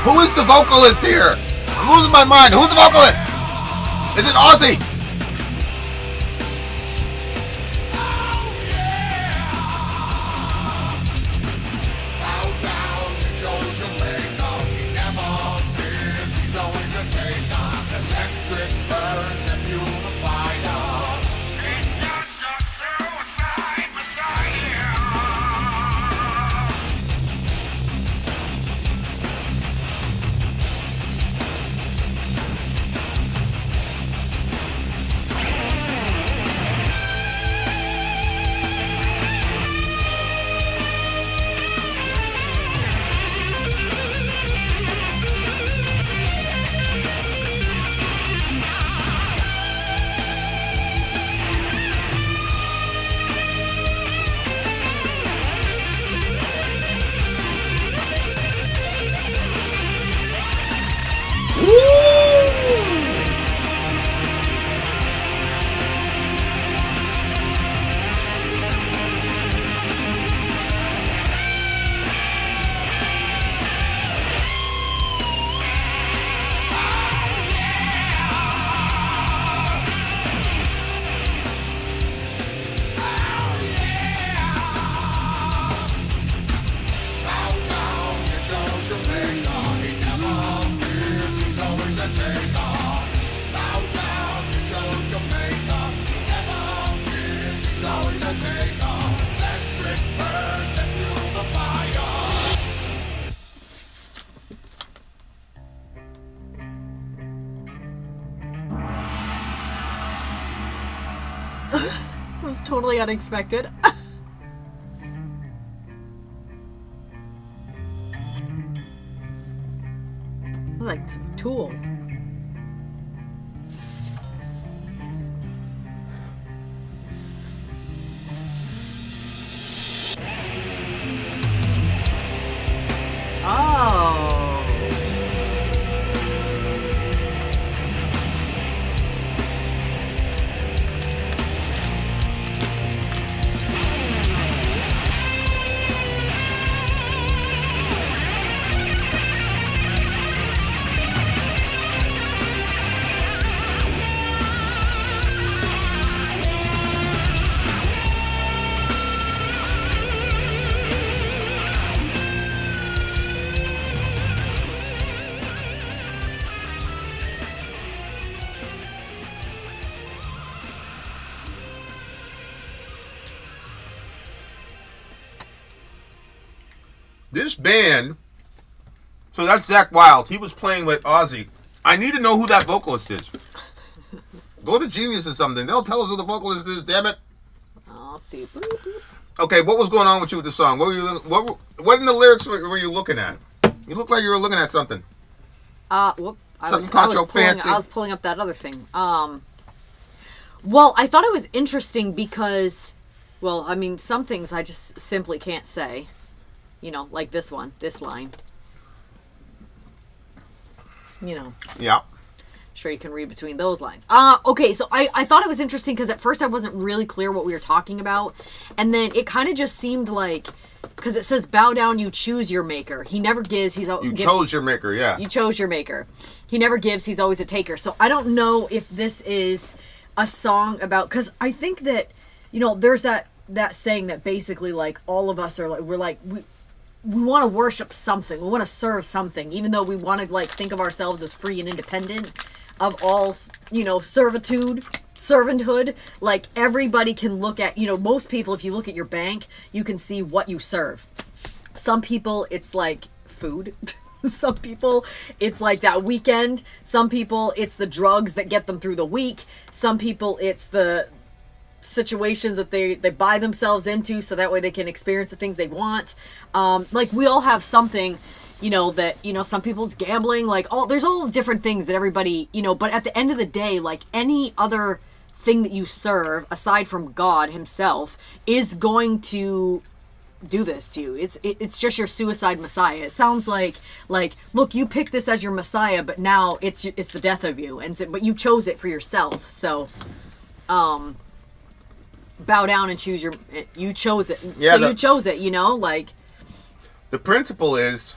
Who is the vocalist here? I'm losing my mind. Who's the vocalist? Is it Ozzy? It was totally unexpected. Like Tool. Oh. This band, so that's Zakk Wylde. He was playing with Ozzy. I need to know who that vocalist is. Go to Genius or something. They'll tell us who the vocalist is, damn it. I'll see. Okay, what was going on with you with the song? What in the lyrics were you looking at? You look like you were looking at something. Whoop. Something caught your fancy. I was pulling up that other thing. Well, I thought it was interesting because, well, I mean, some things I just simply can't say. You know, like this line. You know. Yeah. Sure, you can read between those lines. Okay, so I thought it was interesting because at first I wasn't really clear what we were talking about. And then it kind of just seemed like, because it says, bow down, you choose your maker. He never gives, chose your maker, yeah. You chose your maker. He never gives, he's always a taker. So I don't know if this is a song about, because I think that, you know, there's that saying that basically, like, all of us are like, we want to worship something. We want to serve something, even though we want to, like, think of ourselves as free and independent of all, you know, servanthood. Like, everybody can look at, you know, most people, if you look at your bank, you can see what you serve. Some people, it's like food. Some people, it's like that weekend. Some people, it's the drugs that get them through the week. Some people, it's the situations that they buy themselves into so that way they can experience the things they want. Like, we all have something, you know, that, you know, some people's gambling, like, there's all different things that everybody, you know, but at the end of the day, like, any other thing that you serve aside from God himself is going to do this to you. It's just your suicide messiah. It sounds like look, you picked this as your messiah, but now it's the death of you, and so, but you chose it for yourself. So bow down and you chose it. Yeah, so you chose it, you know, like, the principle is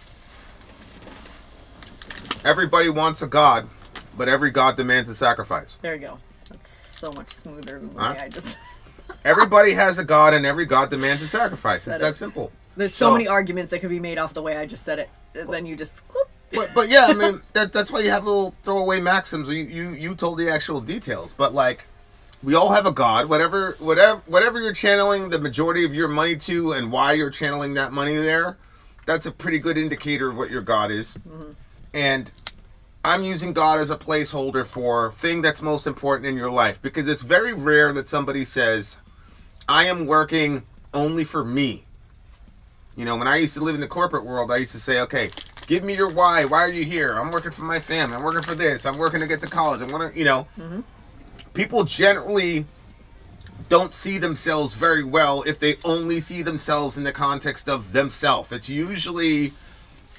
everybody wants a God, but every God demands a sacrifice. There you go. That's so much smoother than the way I just Everybody has a God, and every God demands a sacrifice. It's that simple. There's so many arguments that could be made off the way I just said it. And then you just but yeah, I mean, that's why you have little throwaway maxims. You told the actual details, but, like, we all have a God. Whatever you're channeling the majority of your money to, and why you're channeling that money there, that's a pretty good indicator of what your God is. Mm-hmm. And I'm using God as a placeholder for thing that's most important in your life, because it's very rare that somebody says, I am working only for me. You know, when I used to live in the corporate world, I used to say, okay, give me your why. Why are you here? I'm working for my family. I'm working for this. I'm working to get to college. I'm going to, you know. Mm-hmm. People generally don't see themselves very well if they only see themselves in the context of themselves. It's usually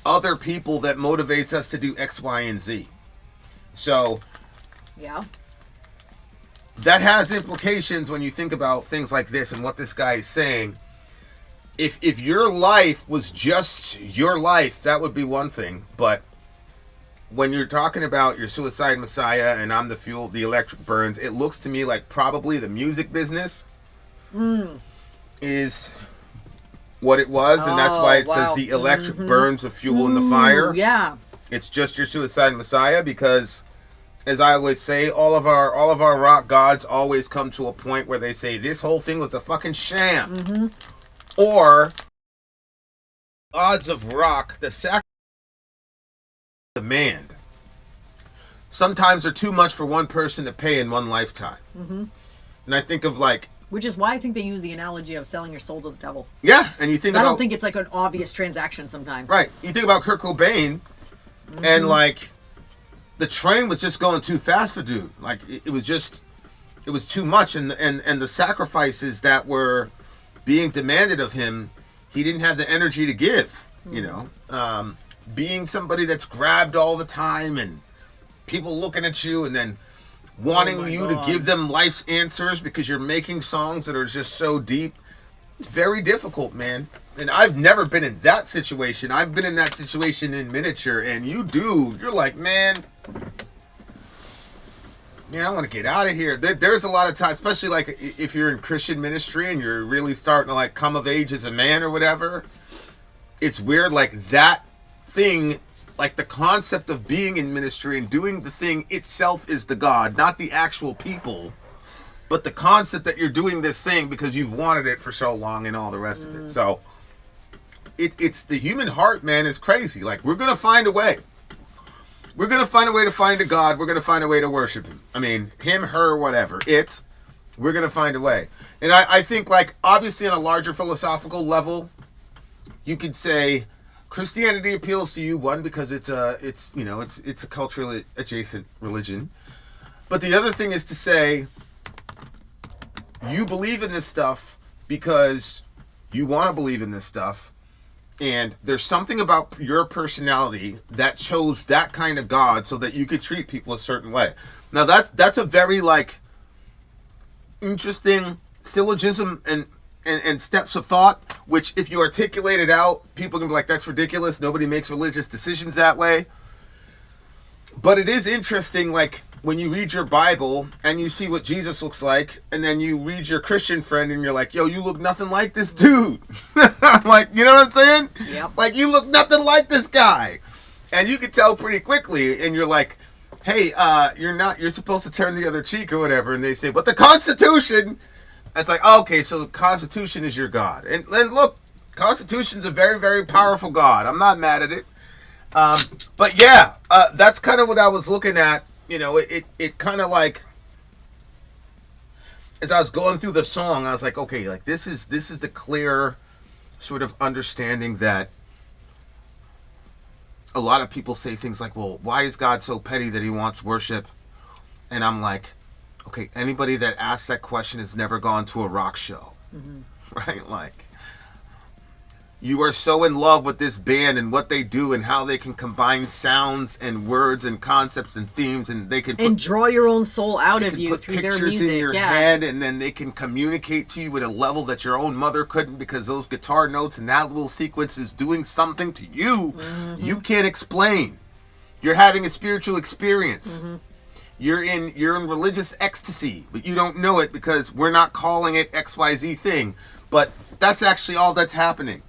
other people that motivates us to do X, Y, and Z. So, yeah, that has implications when you think about things like this and what this guy is saying. If your life was just your life, that would be one thing. But when you're talking about your suicide messiah and I'm the fuel, the electric burns, it looks to me like probably the music business is what it was, and that's why it says the electric burns the fuel in the fire. Yeah. It's just your suicide messiah, because as I always say, all of our rock gods always come to a point where they say this whole thing was a fucking sham. Or gods of rock, the sacrifice demand sometimes are too much for one person to pay in one lifetime. And I think of like, which is why I think they use the analogy of selling your soul to the devil. Yeah, and you think about, I don't think it's like an obvious transaction sometimes. Right. You think about Kurt Cobain, and like the train was just going too fast for dude. Like it was too much, and the sacrifices that were being demanded of him, he didn't have the energy to give. You know, being somebody that's grabbed all the time and people looking at you and then wanting you to give them life's answers because you're making songs that are just so deep. It's very difficult, man. And I've never been in that situation. I've been in that situation in miniature, and you're like, man, I want to get out of here. There's a lot of times, especially like if you're in Christian ministry and you're really starting to like come of age as a man or whatever. It's weird, like that thing, like the concept of being in ministry and doing the thing itself is the God, not the actual people, but the concept that you're doing this thing because you've wanted it for so long and all the rest of it. So it's the human heart, man, is crazy. Like, we're going to find a way. We're going to find a way to find a God. We're going to find a way to worship him. I mean, him, her, whatever. We're going to find a way. And I think, like, obviously on a larger philosophical level, you could say Christianity appeals to you, one, because it's a culturally adjacent religion. But the other thing is to say you believe in this stuff because you want to believe in this stuff, and there's something about your personality that chose that kind of God so that you could treat people a certain way. Now that's a very like interesting syllogism and steps of thought, which if you articulate it out, people can be like, that's ridiculous. Nobody makes religious decisions that way. But it is interesting, like, when you read your Bible and you see what Jesus looks like, and then you read your Christian friend and you're like, yo, you look nothing like this dude. Like, you know what I'm saying? Yep. Like, you look nothing like this guy. And you can tell pretty quickly, and you're like, hey, you're supposed to turn the other cheek or whatever. And they say, but the Constitution... It's like, okay, so the Constitution is your God. And look, Constitution's a very, very powerful God. I'm not mad at it. But yeah, that's kind of what I was looking at. You know, it kind of like, as I was going through the song, I was like, okay, like this is the clear sort of understanding that a lot of people say things like, well, why is God so petty that he wants worship? And I'm like, okay, anybody that asks that question has never gone to a rock show, right? Like, you are so in love with this band and what they do and how they can combine sounds and words and concepts and themes, and they can draw your own soul out of you through their music. Pictures in your head, and then they can communicate to you at a level that your own mother couldn't, because those guitar notes and that little sequence is doing something to you you can't explain. You're having a spiritual experience. You're in religious ecstasy, but you don't know it because we're not calling it XYZ thing. But that's actually all that's happening.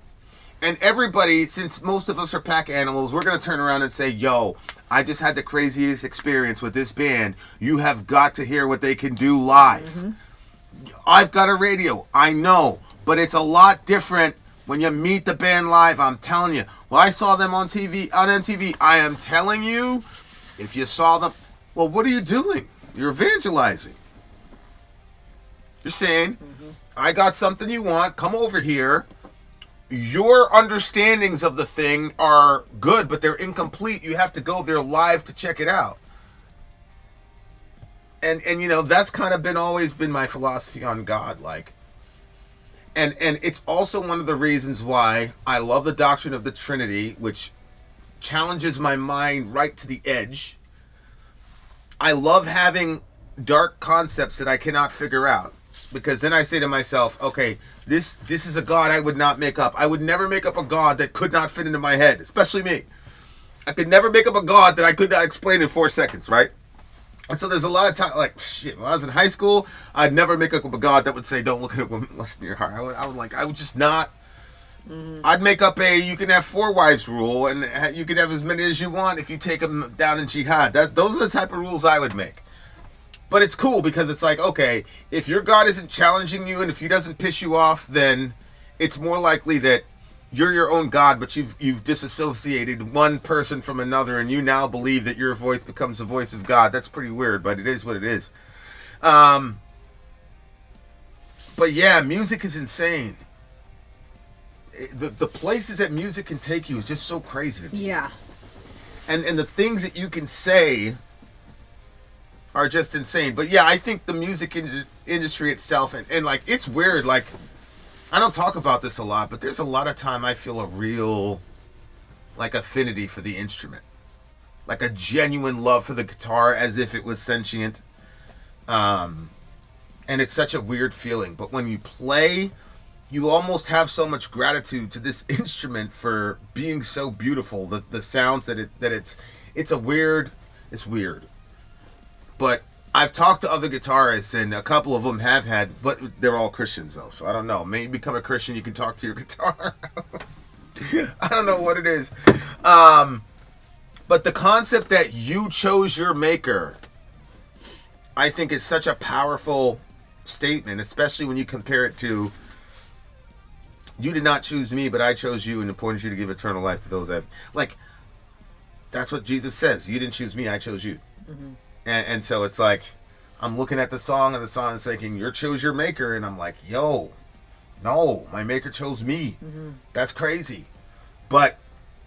And everybody, since most of us are pack animals, we're going to turn around and say, yo, I just had the craziest experience with this band. You have got to hear what they can do live. I've got a radio, I know, but it's a lot different when you meet the band live. I'm telling you. Well, I saw them on MTV. I am telling you, if you saw them... Well, what are you doing? You're evangelizing. You're saying, I got something you want, come over here. Your understandings of the thing are good, but they're incomplete. You have to go there live to check it out. And you know, that's kind of always been my philosophy on God, like. And it's also one of the reasons why I love the doctrine of the Trinity, which challenges my mind right to the edge. I love having dark concepts that I cannot figure out, because then I say to myself, okay, this is a God I would not make up. I would never make up a God that could not fit into my head, especially me. I could never make up a God that I could not explain in 4 seconds, right? And so there's a lot of time, like, shit, when I was in high school, I'd never make up a God that would say, don't look at a woman less than your heart. I would just not, I'd make up you can have 4 wives rule, and you can have as many as you want if you take them down in jihad. Those are the type of rules I would make. But it's cool because it's like, okay, if your God isn't challenging you and if he doesn't piss you off, then it's more likely that you're your own God, but you've disassociated one person from another, and you now believe that your voice becomes the voice of God. That's pretty weird, but it is what it is. But yeah, music is insane. The places that music can take you is just so crazy to me. Yeah. And the things that you can say are just insane. But yeah, I think the music industry itself, and like, it's weird, like, I don't talk about this a lot, but there's a lot of time I feel a real, like, affinity for the instrument. Like a genuine love for the guitar as if it was sentient. And it's such a weird feeling. But when you play, you almost have so much gratitude to this instrument for being so beautiful. The sounds that it's weird. But I've talked to other guitarists, and a couple of them have had, but they're all Christians though, so I don't know. Maybe become a Christian, you can talk to your guitar. I don't know what it is. But the concept that you chose your maker, I think is such a powerful statement, especially when you compare it to, you did not choose me, but I chose you and appointed you to give eternal life to those that, like, that's what Jesus says. You didn't choose me, I chose you. Mm-hmm. And so it's like, I'm looking at the song, and the song is saying, you chose your maker. And I'm like, yo, no, my maker chose me. Mm-hmm. That's crazy.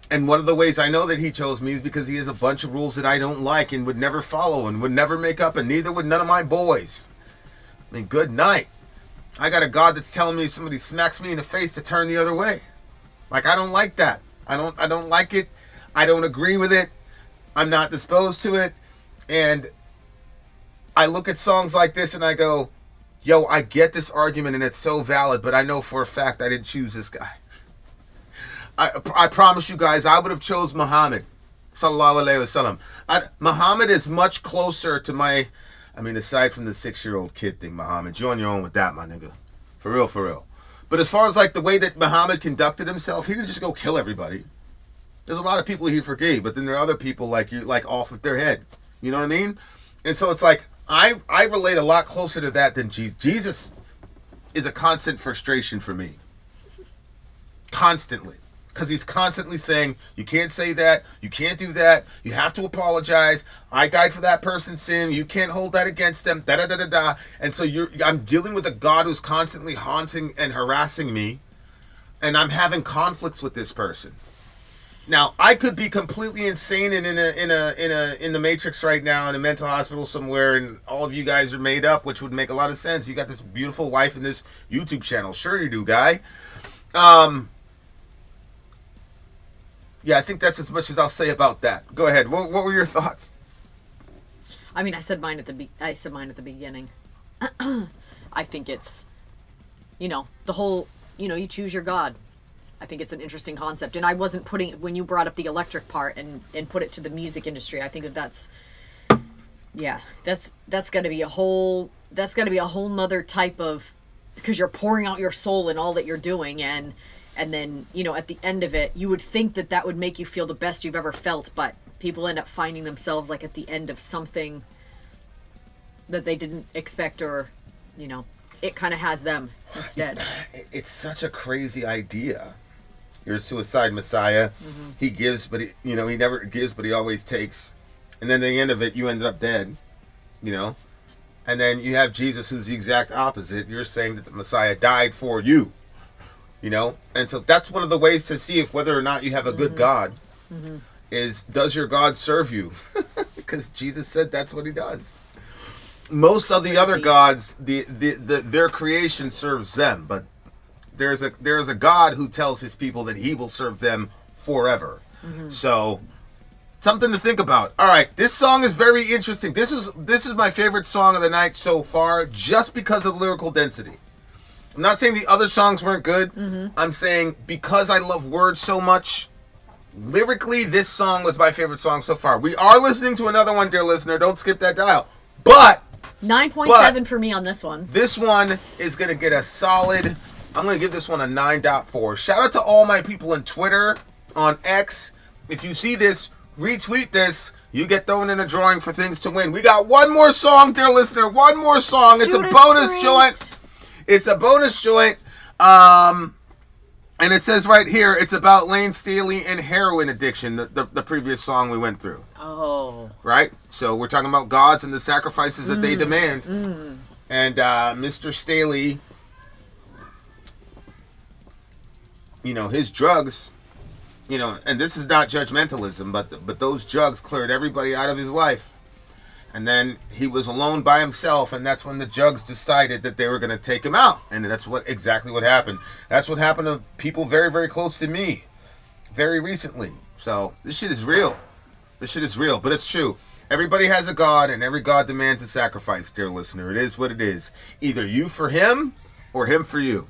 And one of the ways I know that he chose me is because he has a bunch of rules that I don't like and would never follow and would never make up, and neither would none of my boys. I mean, good night. I got a God that's telling me if somebody smacks me in the face to turn the other way. Like, I don't like that. I don't like it. I don't agree with it. I'm not disposed to it. And I look at songs like this and I go, yo, I get this argument and it's so valid, but I know for a fact I didn't choose this guy. I promise you guys, I would have chose Muhammad, sallallahu alaihi wasallam. Muhammad is much closer to my, I mean, aside from the 6-year-old kid thing, Muhammad, you're on your own with that, my nigga. For real, for real. But as far as like the way that Muhammad conducted himself, he didn't just go kill everybody. There's a lot of people he forgave, but then there are other people like you, like off with their head. You know what I mean? And so it's like, I relate a lot closer to that than Jesus. Jesus is a constant frustration for me. Constantly. Because he's constantly saying, you can't say that, you can't do that, you have to apologize, I died for that person's sin, you can't hold that against them, da-da-da-da-da. And so I'm dealing with a God who's constantly haunting and harassing me, and I'm having conflicts with this person. Now, I could be completely insane and in the Matrix right now, in a mental hospital somewhere, and all of you guys are made up, which would make a lot of sense. You got this beautiful wife and this YouTube channel. Sure you do, guy. Yeah, I think that's as much as I'll say about that. Go ahead. What were your thoughts? I mean, I said mine at the beginning. I think it's, the whole, you choose your God. I think it's an interesting concept, and I wasn't putting, when you brought up the electric part and put it to the music industry, I think that's got to be a whole nother type of, because you're pouring out your soul in all that you're doing, and then at the end of it, you would think that would make you feel the best you've ever felt, but people end up finding themselves like at the end of something that they didn't expect, or it kind of has them instead. It's such a crazy idea. You're a suicide messiah. Mm-hmm. He gives, but he never gives, but he always takes. And then at the end of it, you ended up dead, And then you have Jesus, who's the exact opposite. You're saying that the Messiah died for you, And so that's one of the ways to see if whether or not you have a good God is, does your God serve you? Because Jesus said that's what he does. Most of the other gods, their creation serves them, but there's a God who tells his people that he will serve them forever. Mm-hmm. So, something to think about. All right, this song is very interesting. This is my favorite song of the night so far, just because of the lyrical density. I'm not saying the other songs weren't good. Mm-hmm. I'm saying because I love words so much, lyrically, this song was my favorite song so far. We are listening to another one, dear listener. Don't skip that dial. But 9.7 for me on this one. This one is going to get a solid I'm going to give this one a 9.4. Shout out to all my people on Twitter, on X. If you see this, retweet this. You get thrown in a drawing for things to win. We got one more song, dear listener. One more song. It's Judas a bonus Priest. joint. It's a bonus joint. And it says right here, it's about Lane Staley and heroin addiction, the previous song we went through. Oh. Right? So we're talking about gods and the sacrifices that they demand. And Mr. Staley, you know, his drugs, you know, and this is not judgmentalism, but those drugs cleared everybody out of his life. And then he was alone by himself, and that's when the drugs decided that they were going to take him out. And that's exactly what happened. That's what happened to people very, very close to me very recently. So this shit is real. This shit is real, but it's true. Everybody has a God, and every God demands a sacrifice, dear listener. It is what it is. Either you for him or him for you.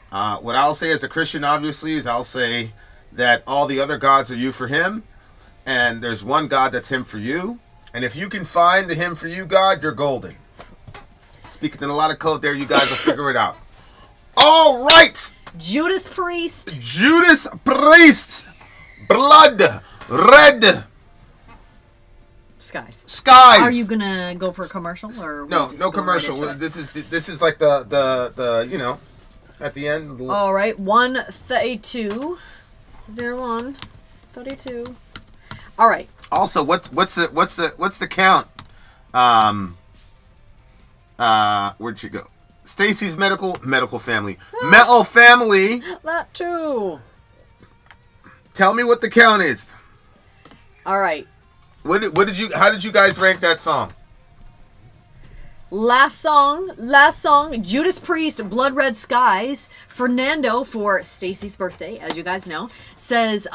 What I'll say as a Christian, obviously, is I'll say that all the other gods are you for him. And there's one God that's him for you. And if you can find the him for you God, you're golden. Speaking in a lot of code there, you guys will figure it out. All right. Judas Priest. Judas Priest. Blood Red Skies. Are you gonna go for a commercial or no commercial? This is like the you know, at the end. All right, 132. 132. All right. Also, what's the count? Where'd you go? Stacy's medical family. Metal family. That too. Tell me what the count is. All right. How did you guys rank that song? Last song, Judas Priest, Blood Red Skies. Fernando, for Stacy's birthday, as you guys know, says,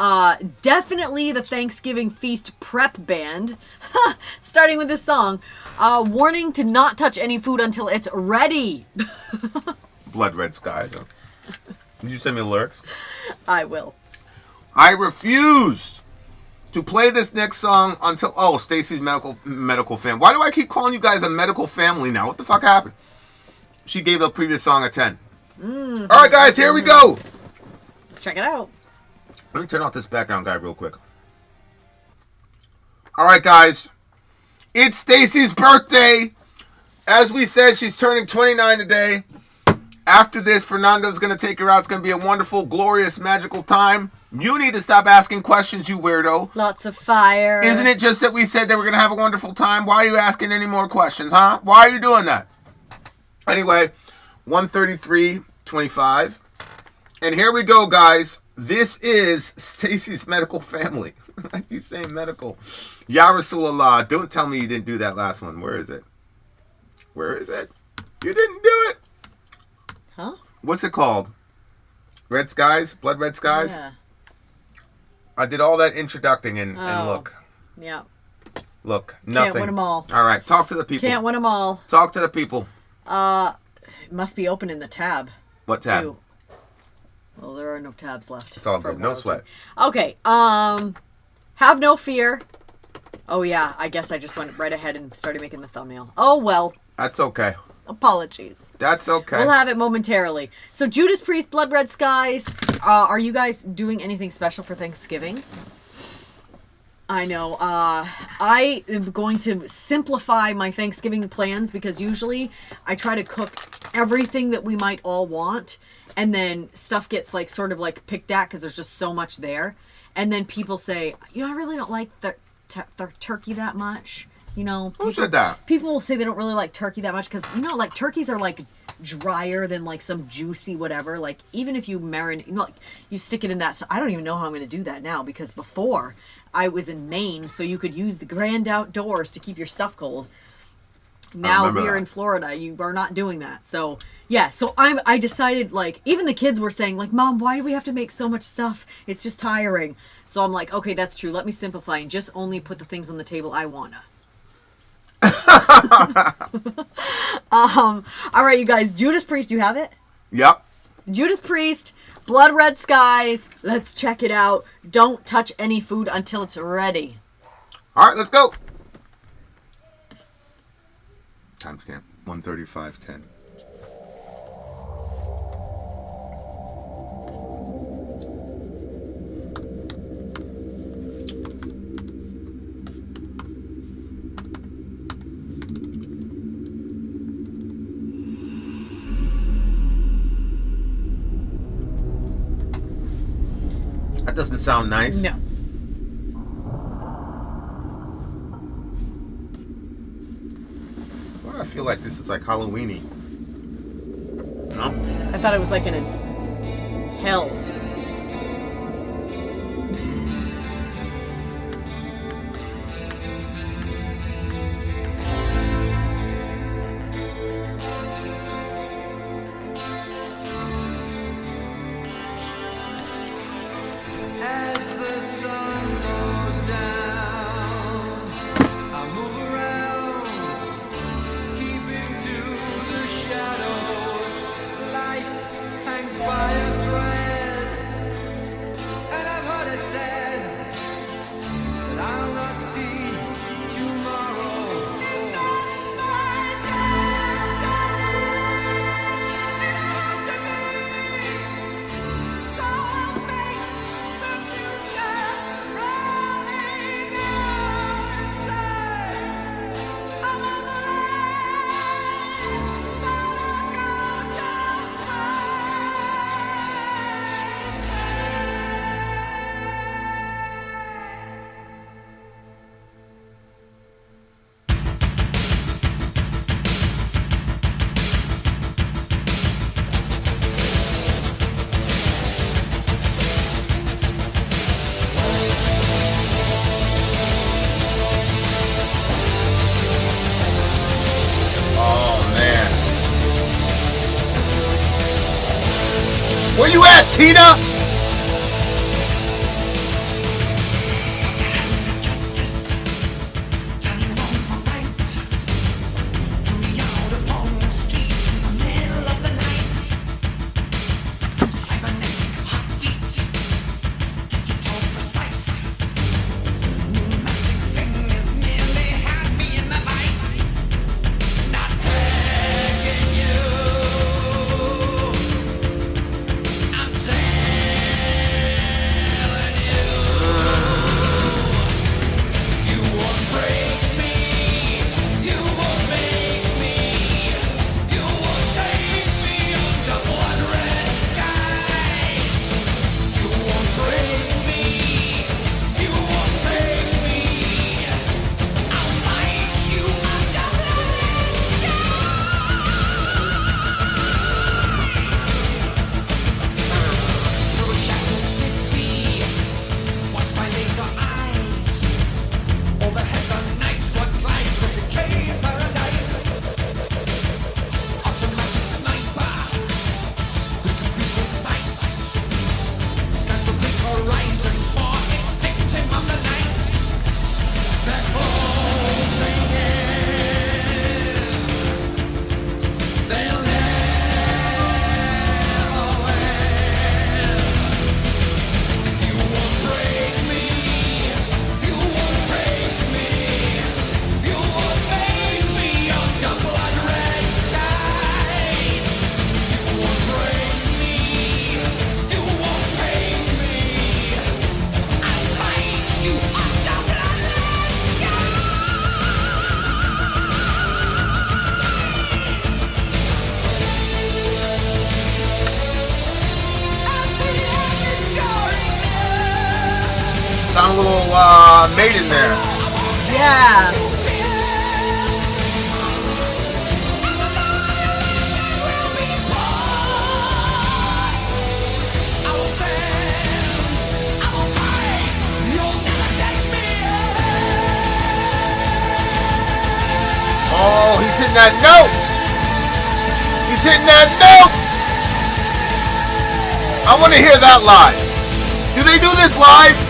definitely the Thanksgiving feast prep band. Starting with this song, warning to not touch any food until it's ready. Blood Red Skies. Huh? Did you send me the lyrics? I will. I refuse to play this next song until Stacy's medical family. Why do I keep calling you guys a medical family now? What the fuck happened? She gave the previous song a 10. All right, guys, here we go. Let's check it out. Let me turn off this background guy real quick. All right, guys, it's Stacy's birthday. As we said, she's turning 29 today. After this, Fernando's going to take her out. It's going to be a wonderful, glorious, magical time. You need to stop asking questions, you weirdo. Lots of fire. Isn't it just that we said that we're going to have a wonderful time? Why are you asking any more questions, huh? Why are you doing that? Anyway, 133.25. And here we go, guys. This is Stacy's medical family. I keep saying medical. Ya Rasulallah. Don't tell me you didn't do that last one. Where is it? Where is it? You didn't do it. Huh? What's it called? Red Skies? Blood Red Skies? Yeah. I did all that introducing and look. Yeah. Look, nothing. Can't win them all. All right, talk to the people. Can't win them all. Talk to the people. It must be open in the tab. What tab? Too. Well, there are no tabs left. It's all good. No sweat. Okay. Have no fear. Oh yeah, I guess I just went right ahead and started making the thumbnail. Oh well. That's okay. Apologies. That's okay. We'll have it momentarily. So Judas Priest, Blood Red Skies. Are you guys doing anything special for Thanksgiving? I know. I am going to simplify my Thanksgiving plans because usually I try to cook everything that we might all want, and then stuff gets like sort of like picked at because there's just so much there. And then people say, you know, I really don't like the turkey that much. You know, who said that? People will say they don't really like turkey that much because, you know, like turkeys are like drier than like some juicy whatever. Like even if you marinate, you know, like you stick it in that. So I don't even know how I'm going to do that now because before I was in Maine, so you could use the grand outdoors to keep your stuff cold. Now we're in Florida, you are not doing that. So yeah, so I decided, like, even the kids were saying like, Mom, why do we have to make so much stuff? It's just tiring. So I'm like, okay, that's true. Let me simplify and just only put the things on the table I wanna. All right, you guys. Judas Priest, you have it? Yep. Judas Priest, Blood Red Skies. Let's check it out. Don't touch any food until it's ready. All right, let's go. Timestamp 1:35:10. That doesn't sound nice. No. Why do I feel like this is like Halloween-y? No? I thought it was like in a hell. As the sun goes down, I move around, keeping to the shadows. Life hangs by a thread, and I've heard it said that I'll not see tomorrow. That's my destiny, so I'll face the future, running out of time. I'm on the line, but I've got to Oh, man. Where you at, Tina? Sound a little Maiden there. Yeah. Oh, he's hitting that note. He's hitting that note. I want to hear that live. Do they do this live?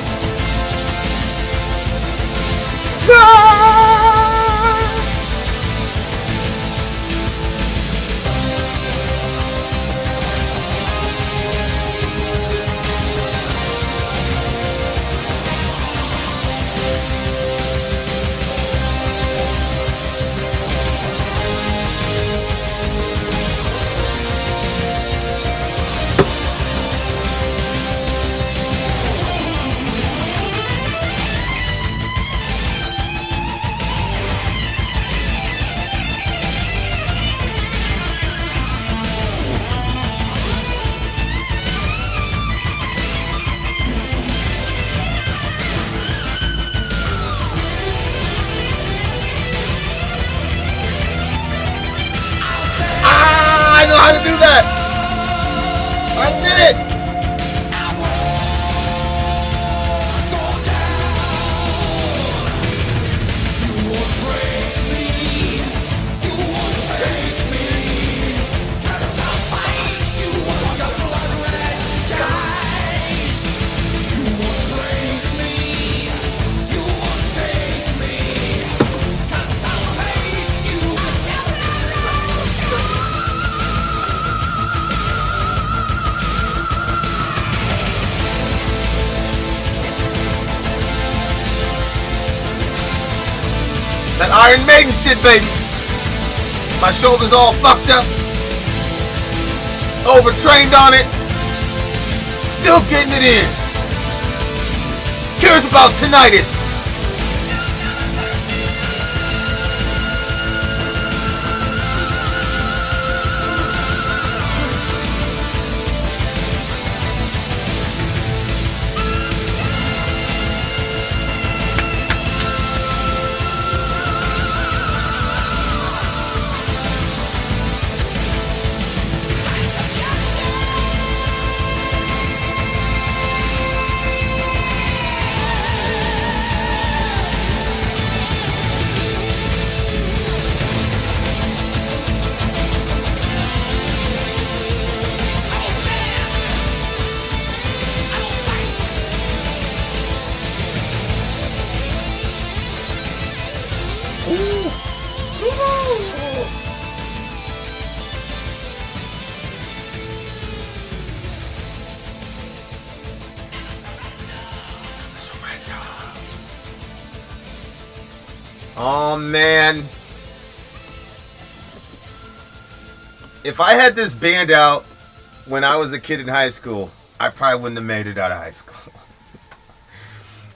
That Iron Maiden shit, baby. My shoulders all fucked up. Overtrained on it. Still getting it in. Cares about tinnitus. Oh man. If I had this band out when I was a kid in high school, I probably wouldn't have made it out of high school.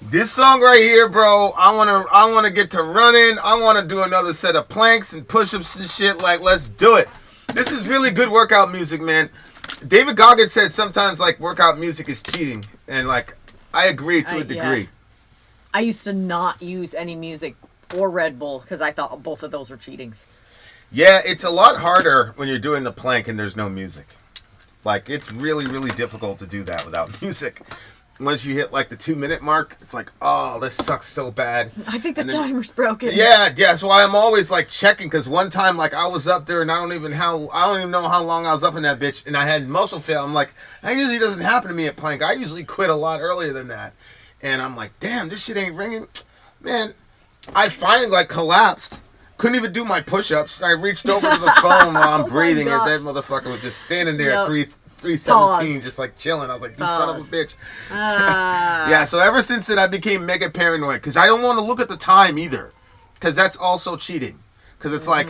This song right here, bro, I wanna get to running. I wanna do another set of planks and push-ups and shit. Like, let's do it. This is really good workout music, man. David Goggins said sometimes like workout music is cheating, and like I agree to a degree. Yeah. I used to not use any music or Red Bull because I thought both of those were cheatings. Yeah, it's a lot harder when you're doing the plank and there's no music. Like, it's really, really difficult to do that without music. Once you hit like the 2-minute mark, it's like, oh, this sucks so bad. I think the timer's broken. Yeah, that's why I'm always like checking, because one time like I was up there and I don't even know how long I was up in that bitch, and I had muscle fail. I'm like, that usually doesn't happen to me at plank. I usually quit a lot earlier than that. And I'm like, damn, this shit ain't ringing. Man, I finally like collapsed. Couldn't even do my push-ups. I reached over to the phone while I'm breathing, and that motherfucker was just standing there at 3:17, just like chilling. I was like, you son of a bitch. Yeah, so ever since then, I became mega paranoid, because I don't want to look at the time either, because that's also cheating. Because it's like,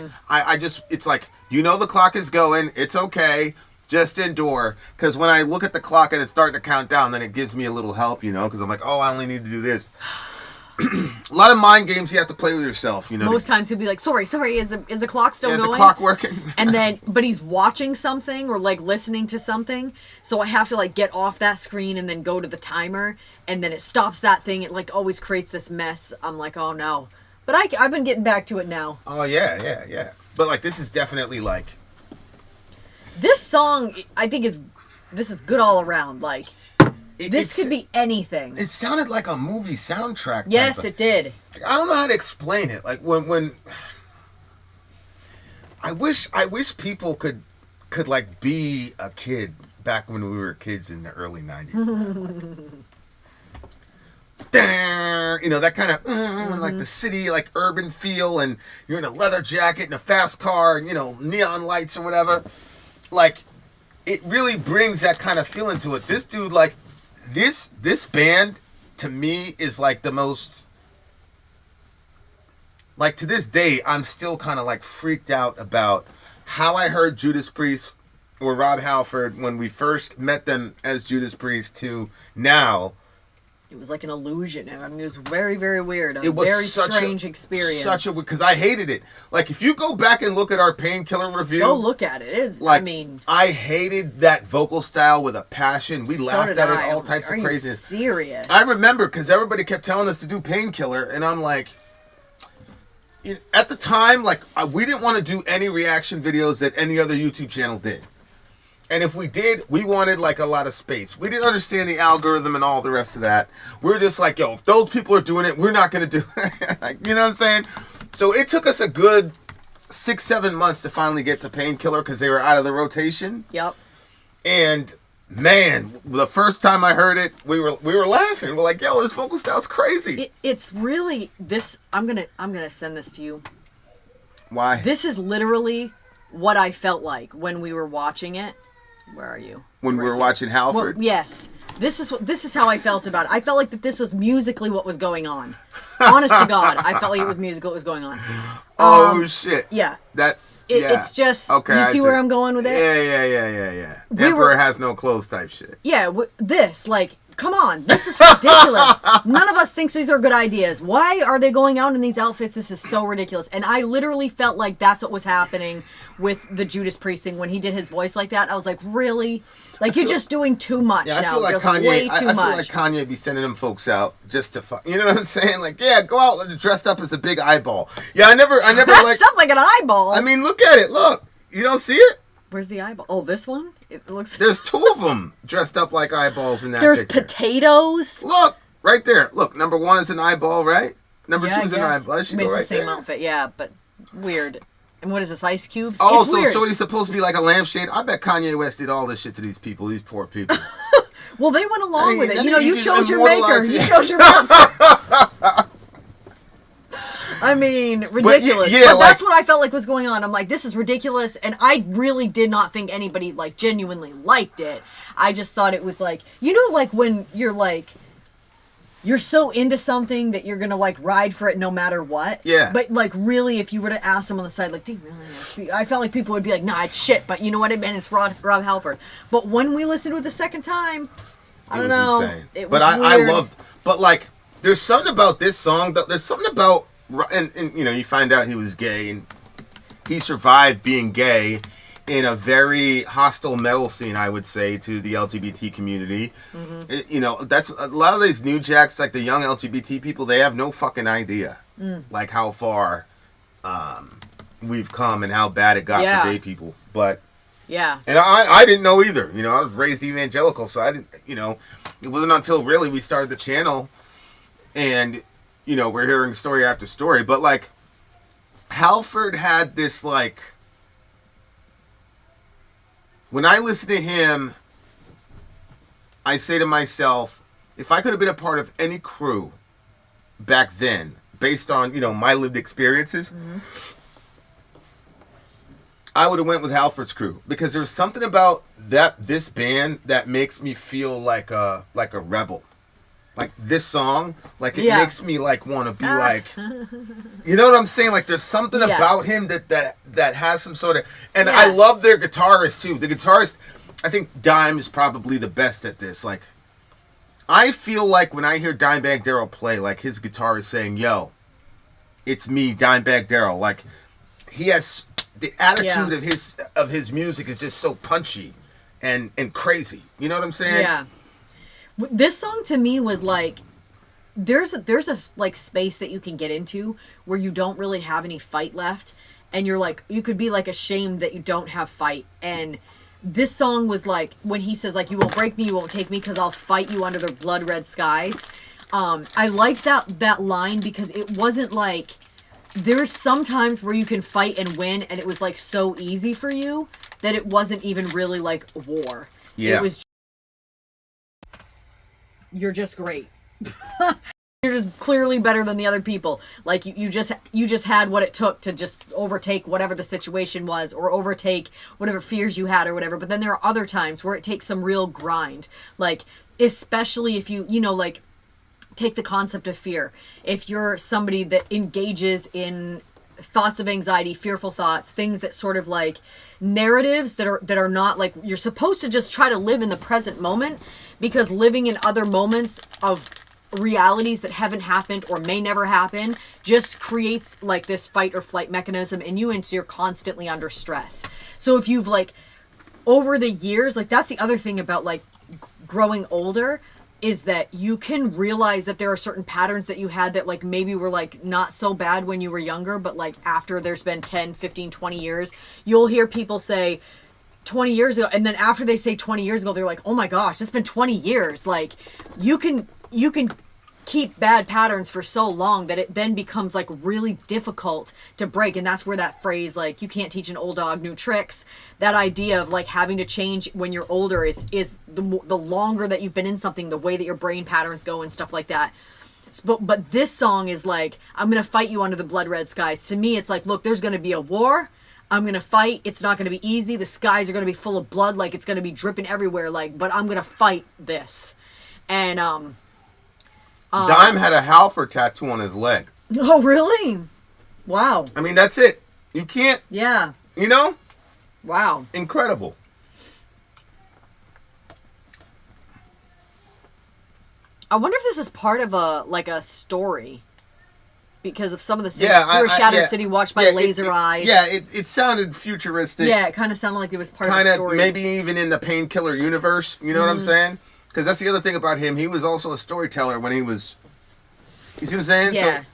it's like, you know the clock is going, it's okay, just endure. Because when I look at the clock and it's starting to count down, then it gives me a little help, you know, because I'm like, oh, I only need to do this. A lot of mind games you have to play with yourself, you know. Most times he'll be like, sorry, is the clock still going? Is the clock working? And then, but he's watching something or like listening to something, so I have to like get off that screen and then go to the timer, and then it stops that thing. It like always creates this mess. I'm like, oh no. But I've been getting back to it now. Oh yeah. But like, this is definitely like, this song, I think this is good all around. Like, this could be anything. It sounded like a movie soundtrack. Yes, it did. I don't know how to explain it. Like when I wish people could like be a kid back when we were kids in the early 90s. You know, that kind of like the city, like urban feel, and you're in a leather jacket and a fast car, and you know, neon lights or whatever. Like, it really brings that kind of feeling to it. This dude, like, this band to me is like the most, like, to this day I'm still kind of like freaked out about how I heard Judas Priest or Rob Halford when we first met them as Judas Priest to now. It was like an illusion. I mean, it was very, very weird. It was very such strange experience. Because I hated it. Like, if you go back and look at our Painkiller review, go look at it. It's like, I mean, I hated that vocal style with a passion. We laughed at it, all types of craziness. Serious? I remember because everybody kept telling us to do Painkiller, and I'm like, at the time, like, we didn't want to do any reaction videos that any other YouTube channel did. And if we did, we wanted like a lot of space. We didn't understand the algorithm and all the rest of that. We're just like, yo, if those people are doing it, we're not going to do it. Like, you know what I'm saying? So it took us a good 6-7 months to finally get to Painkiller because they were out of the rotation. Yep. And man, the first time I heard it, we were laughing. We're like, yo, this vocal style's crazy. It's really this. I'm gonna send this to you. Why? This is literally what I felt like when we were watching it. Where are you? When we were watching Halford? Well, yes. This is how I felt about it. I felt like that this was musically what was going on. Honest to God, I felt like it was musically what was going on. Oh shit. Yeah. It's just, okay. you see where I'm going with it? Yeah. Emperor has no clothes type shit. Yeah, come on, this is ridiculous. None of us thinks these are good ideas. Why are they going out in these outfits? This is so ridiculous. And I literally felt like that's what was happening with the Judas Priesting when he did his voice like that. I was like, really? Like, you're just doing too much now. I feel like just Kanye. way too I feel much. like Kanye be sending them folks out just to fuck. You know what I'm saying? Like, yeah, go out dressed up as a big eyeball. Yeah, I never like dressed up like an eyeball. I mean, look at it. Look, you don't see it? Where's the eyeball? Oh, this one? It looks. There's two of them dressed up like eyeballs in that There's picture. potatoes. Look, right there. Look, number 1 is an eyeball, right? Number 2 is an eyeball. It's the same outfit, yeah, but weird. And what is this, Ice Cubes? Oh, it's so weird. Shorty's supposed to be like a lampshade? I bet Kanye West did all this shit to these people, these poor people. Well, they went along with it. then You know, he you just chose your maker. immortalized You it. chose your master. I mean, ridiculous. But that's what I felt like was going on. I'm like, this is ridiculous. And I really did not think anybody, like, genuinely liked it. I just thought it was like, you know, like when you're like, you're so into something that you're going to, like, ride for it no matter what. Yeah. But, like, really, if you were to ask them on the side, like, do you really? I felt like people would be like, nah, it's shit. But you know what? And it's Rob Halford. But when we listened to it the second time, I don't know. Insane. It was I weird. loved, but like, there's something about this song, there's something about, and you know, you find out he was gay, and he survived being gay in a very hostile metal scene, I would say, to the LGBT community. You know, that's a lot of these new jacks, like the young LGBT people, they have no fucking idea, like how far we've come and how bad it got for gay people. But yeah, and I didn't know either. You know, I was raised evangelical, so I didn't. You know, it wasn't until really we started the channel, and you know, we're hearing story after story. But like, Halford had this like. When I listen to him, I say to myself, if I could have been a part of any crew back then, based on, you know, my lived experiences, I would have went with Halford's crew, because there's something about this band that makes me feel like a rebel. Like this song, like it makes me like want to be like, you know what I'm saying? Like there's something about him that has some sort of, and I love their guitarist too. The guitarist, I think Dime is probably the best at this. Like, I feel like when I hear Dimebag Darrell play, like his guitar is saying, "Yo, it's me, Dimebag Darrell." Like he has the attitude of his music is just so punchy and crazy. You know what I'm saying? Yeah. This song to me was like, there's a like space that you can get into where you don't really have any fight left, and you're like, you could be like ashamed that you don't have fight. And this song was like, when he says like, you won't break me, you won't take me, because I'll fight you under the blood red skies. I liked that line, because it wasn't like, there's some times where you can fight and win, and it was like so easy for you that it wasn't even really like war. Yeah. It was you're just great. You're just clearly better than the other people. Like you just had what it took to just overtake whatever the situation was, or overtake whatever fears you had or whatever. But then there are other times where it takes some real grind. Like, especially if you know, like, take the concept of fear. If you're somebody that engages in thoughts of anxiety, fearful thoughts, things that sort of like narratives that are not like, you're supposed to just try to live in the present moment, because living in other moments of realities that haven't happened or may never happen just creates like this fight or flight mechanism in you, and so you're constantly under stress. So if you've like over the years, like that's the other thing about like growing older, is that you can realize that there are certain patterns that you had that like maybe were like not so bad when you were younger, but like after there's been 10, 15, 20 years, you'll hear people say 20 years ago, and then after they say 20 years ago, they're like, oh my gosh, it's been 20 years. Like you can keep bad patterns for so long that it then becomes like really difficult to break. And that's where that phrase, like, you can't teach an old dog new tricks, that idea of like having to change when you're older is the longer that you've been in something, the way that your brain patterns go and stuff like that. But this song is like, I'm gonna fight you under the blood red skies. To me, it's like, look, there's gonna be a war. I'm gonna fight. It's not gonna be easy. The skies are gonna be full of blood, like it's gonna be dripping everywhere. Like, but I'm gonna fight this. And Dime had a Halford tattoo on his leg. oh really? Wow. I mean, that's it. You can't. Yeah. You know. Wow. Incredible. I wonder if this is part of a story. Because of some of the scenes. Yeah, we were Shattered City watched by Laser Eyes. Yeah, it sounded futuristic. Yeah, it kind of sounded like it was part of the story. Maybe even in the Painkiller universe. You know what I'm saying? Because that's the other thing about him. He was also a storyteller when he was. You see what I'm saying? Yeah. So,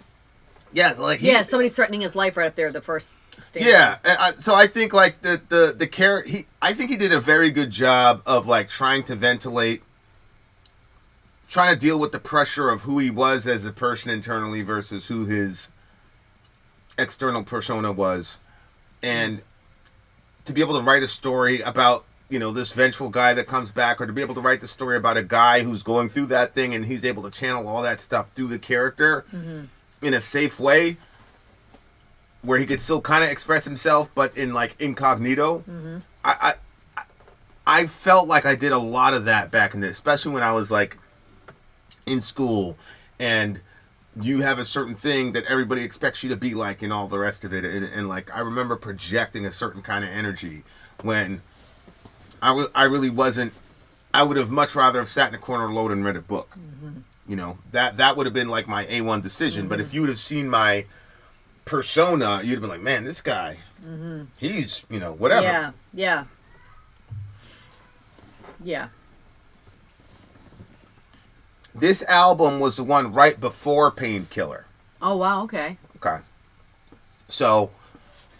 yeah, like somebody's threatening his life right up there. The first stage. Yeah, so I think like the character. I think he did a very good job of like trying to ventilate. Trying to deal with the pressure of who he was as a person internally versus who his external persona was. And to be able to write a story about, this vengeful guy that comes back, or to be able to write the story about a guy who's going through that thing and he's able to channel all that stuff through the character in a safe way where he could still kind of express himself, but in like incognito. I felt like I did a lot of that back in especially when I was like, in school, and you have a certain thing that everybody expects you to be like and all the rest of it, and like I remember projecting a certain kind of energy when I really wasn't. I would have much rather have sat in a corner alone and read a book. That would have been like my A1 decision. But if you would have seen my persona, you'd have been like, man, this guy, he's whatever. Yeah. This album was the one right before Painkiller. Oh wow, okay. Okay. So,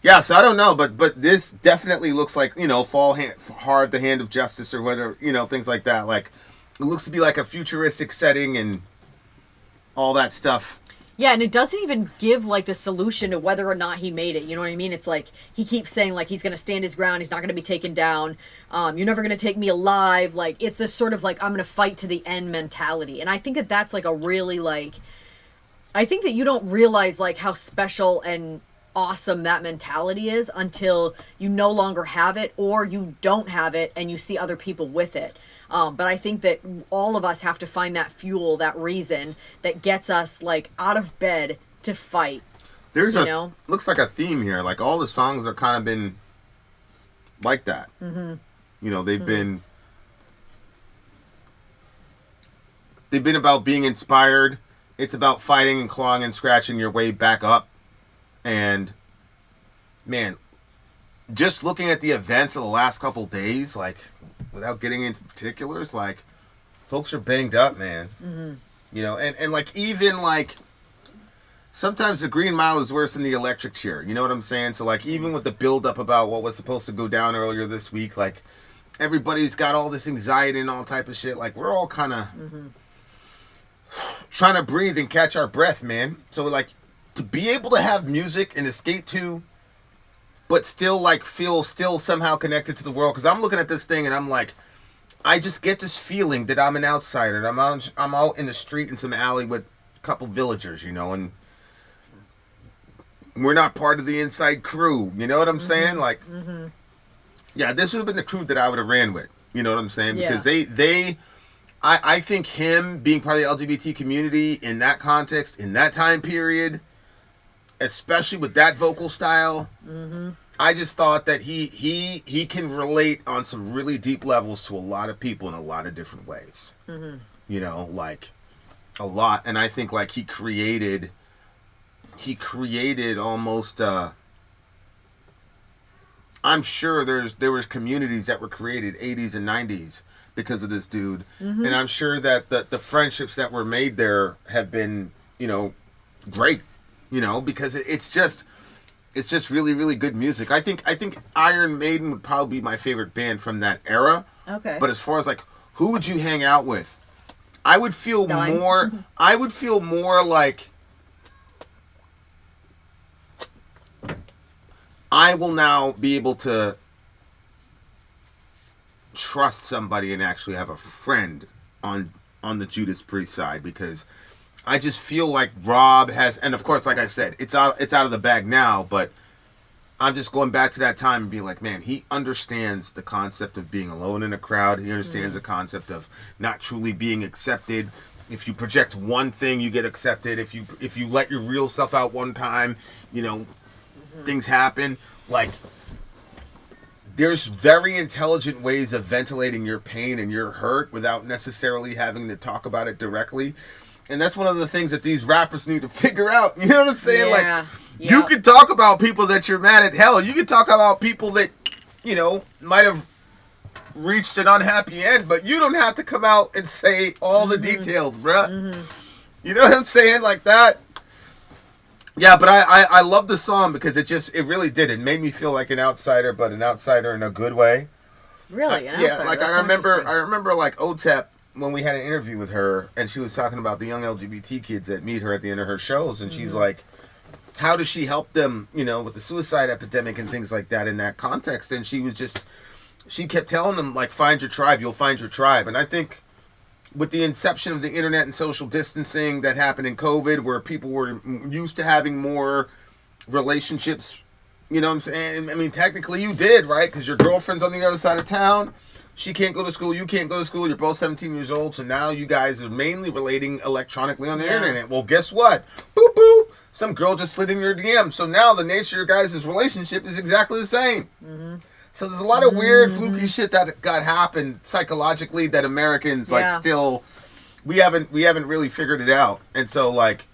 yeah, so I don't know, but this definitely looks like, Fall Hard, The Hand of Justice, or whatever, things like that. Like, it looks to be like a futuristic setting and all that stuff. Yeah, and it doesn't even give, like, the solution to whether or not he made it. You know what I mean? It's like, he keeps saying, like, he's going to stand his ground. He's not going to be taken down. You're never going to take me alive. Like, it's this sort of, like, I'm going to fight to the end mentality. And I think that that's, like, a really, like... I think that you don't realize, like, how special and awesome that mentality is until you no longer have it, or you don't have it and you see other people with it. But I think that all of us have to find that fuel, that reason that gets us like out of bed to fight. There's looks like a theme here. Like all the songs are kind of been like that. They've been about being inspired. It's about fighting and clawing and scratching your way back up. And man, just looking at the events of the last couple days, like, without getting into particulars, like, folks are banged up, man. And like, even like, sometimes the Green Mile is worse than the electric chair. You know what I'm saying? So like, even with the build up about what was supposed to go down earlier this week, like, everybody's got all this anxiety and all type of shit. Like, we're all kind of trying to breathe and catch our breath, man. So like, to be able to have music and escape to, but still like feel still somehow connected to the world. Because I'm looking at this thing and I'm like, I just get this feeling that I'm an outsider. I'm out in the street in some alley with a couple villagers, and we're not part of the inside crew. You know what I'm saying? Like, yeah, this would have been the crew that I would have ran with. You know what I'm saying? Yeah. Because I think him being part of the LGBT community in that context, in that time period, especially with that vocal style, I just thought that he can relate on some really deep levels to a lot of people in a lot of different ways. Like a lot. And I think like he created almost I'm sure there were communities that were created 80s and 90s because of this dude. And I'm sure that the friendships that were made there have been, great. Because it's just really, really good music. I think Iron Maiden would probably be my favorite band from that era. Okay. But as far as like, who would you hang out with? I would feel more like I will now be able to trust somebody and actually have a friend on the Judas Priest side, because I just feel like Rob has, and of course, like I said, it's out of the bag now, but I'm just going back to that time and being like, man, he understands the concept of being alone in a crowd. He understands the concept of not truly being accepted. If you project one thing, you get accepted. If you let your real self out one time, you know, things happen. Like, there's very intelligent ways of ventilating your pain and your hurt without necessarily having to talk about it directly. And that's one of the things that these rappers need to figure out. You know what I'm saying? Yeah. Like, you can talk about people that you're mad at. Hell, you can talk about people that, you know, might have reached an unhappy end, but you don't have to come out and say all the details, bruh. You know what I'm saying? Like that. Yeah, but I love the song because it really did. It made me feel like an outsider, but an outsider in a good way. Really? An Yeah, outsider? like That's I remember interesting. like OTEP when we had an interview with her, and she was talking about the young LGBT kids that meet her at the end of her shows, and she's like, how does she help them, you know, with the suicide epidemic and things like that in that context? And she kept telling them, like, find your tribe, you'll find your tribe. And I think with the inception of the internet and social distancing that happened in COVID, where people were used to having more relationships, you know what I'm saying? I mean, technically you did, right? Because your girlfriend's on the other side of town. She can't go to school. You can't go to school. You're both 17 years old. So now you guys are mainly relating electronically on the internet. Well, guess what? Boop, boop. Some girl just slid in your DM. So now the nature of your guys' relationship is exactly the same. So there's a lot of weird, fluky shit that got happened psychologically that Americans like still we haven't really figured it out. And so like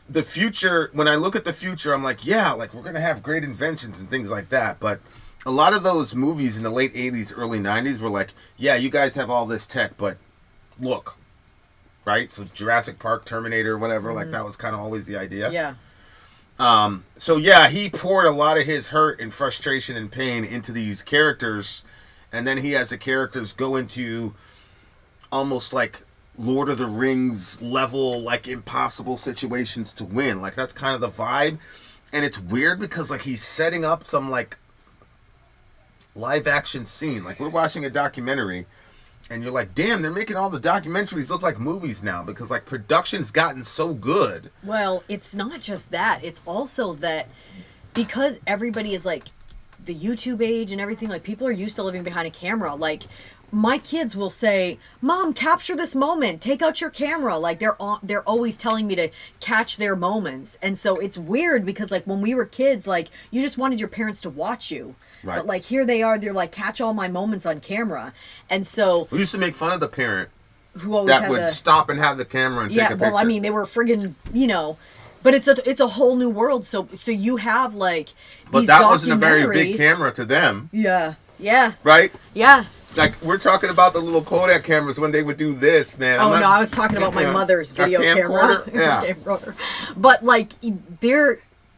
the future, when I look at the future, I'm like, yeah, like we're gonna have great inventions and things like that. But a lot of those movies in the late 80s, early 90s were like, yeah, you guys have all this tech, but look, right? So Jurassic Park, Terminator, whatever, like that was kind of always the idea. Yeah. So yeah, he poured a lot of his hurt and frustration and pain into these characters, and then he has the characters go into almost like Lord of the Rings level, like impossible situations to win. Like that's kind of the vibe, and it's weird because like he's setting up some like live action scene. Like we're watching a documentary, and you're like, damn, they're making all the documentaries look like movies now because like production's gotten so good. Well, it's not just that. It's also that because everybody is like the YouTube age and everything, like people are used to living behind a camera. Like my kids will say, "Mom, capture this moment. Take out your camera." Like they're always telling me to catch their moments. And so it's weird because like when we were kids, like you just wanted your parents to watch you. Right. But like here they are, they're like, catch all my moments on camera. And so We used to make fun of the parent who always that had would stop and have the camera and take a picture. well, I mean, they were friggin', you know, but it's a whole new world. So you have like but these that wasn't a very big documentaries. camera to them. Yeah. Right? Yeah. Like, we're talking about the little Kodak cameras when they would do this, man. Oh, no, I was talking about my mother's video camera. Camcorder? Yeah. Camcorder. But, like,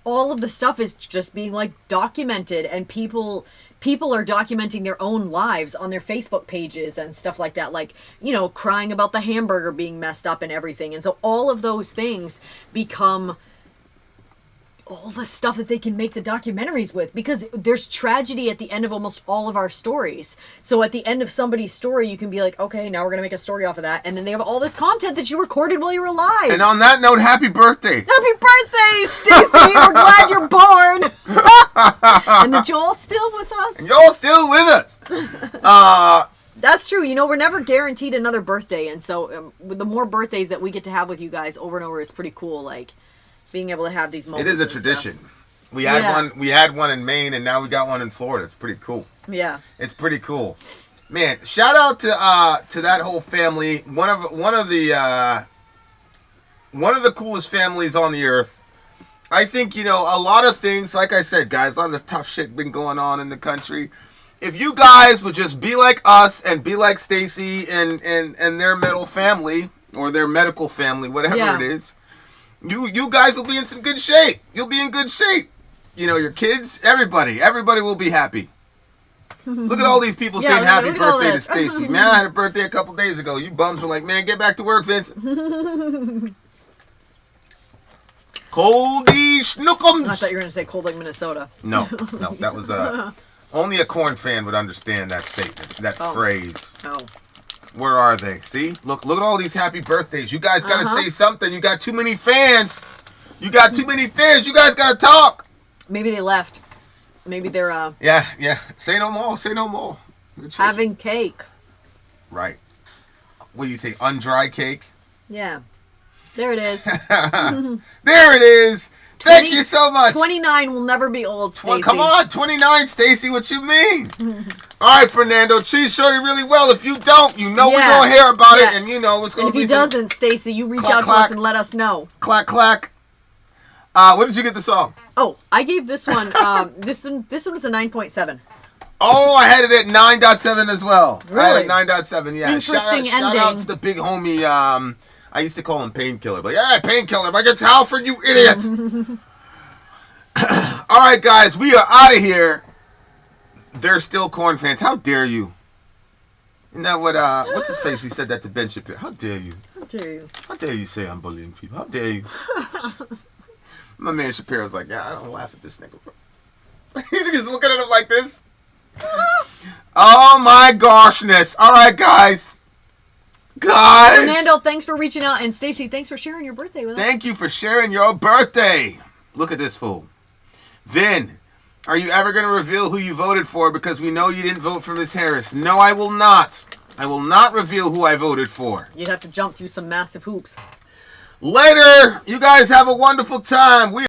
all of the stuff is just being, like, documented, and people are documenting their own lives on their Facebook pages and stuff like that. Like, you know, crying about the hamburger being messed up and everything. And so all of those things become all the stuff that they can make the documentaries with, because there's tragedy at the end of almost all of our stories. So at the end of somebody's story, you can be like, okay, now we're going to make a story off of that. And then they have all this content that you recorded while you were alive. And on that note, happy birthday. Happy birthday, Stacy. We're glad you're born. And that you're all still with us. And y'all still with us. That's true. You know, we're never guaranteed another birthday. And so the more birthdays that we get to have with you guys over and over is pretty cool. Like, being able to have these moments. It is a and tradition. stuff. We had one in Maine, and now we got one in Florida. It's pretty cool. Yeah. It's pretty cool. Man, shout out to that whole family. One of the coolest families on the earth. I think, you know, a lot of things, like I said, guys, a lot of tough shit been going on in the country. If you guys would just be like us and be like Stacy and their metal family, or their medical family, whatever it is, you guys will be in some good shape. You'll be in good shape. You know, your kids, everybody will be happy. Look at all these people saying happy birthday to Stacy. Man, I had a birthday a couple days ago. You bums were like, man, get back to work, Vince. Coldy Schnookums. I thought you were going to say cold like Minnesota. No, that was only a corn fan would understand that statement, that phrase. Oh. Where are they? See? Look at all these happy birthdays. You guys got to say something. You got too many fans. You guys got to talk. Maybe they left. Maybe they're Yeah. Say no more. Say no more. having cake. Right. What do you say? Undry cake. Yeah. There it is. There it is. Thank you so much. 29 will never be old, Stacy. Come on, 29, Stacy. What you mean? All right, Fernando, treat Shorty really well. If you don't, you know we're gonna hear about it, and you know it's gonna and be. If he doesn't, Stacy, you reach out to us and let us know. Clack clack. What did you get the song? Oh, I gave this one. This one was a 9.7. Oh, I had it at 9.7 as well. Really? I had it at 9.7. Yeah. Interesting Shout out to the big homie. I used to call him Painkiller, but yeah, Painkiller. Like it's Halford, you idiot. All right, guys, we are out of here. They're still corn fans. How dare you? Isn't that what, what's his face? He said that to Ben Shapiro. How dare you? How dare you? How dare you say I'm bullying people? How dare you? My man Shapiro's like, yeah, I don't laugh at this nigga, bro. He's just looking at him like this. Oh my goshness. All right, guys. Fernando, thanks for reaching out. And Stacy, thanks for sharing your birthday with us. Thank you for sharing your birthday. Look at this fool. Vin, are you ever going to reveal who you voted for? Because we know you didn't vote for Miss Harris. No, I will not. I will not reveal who I voted for. You'd have to jump through some massive hoops. Later. You guys have a wonderful time.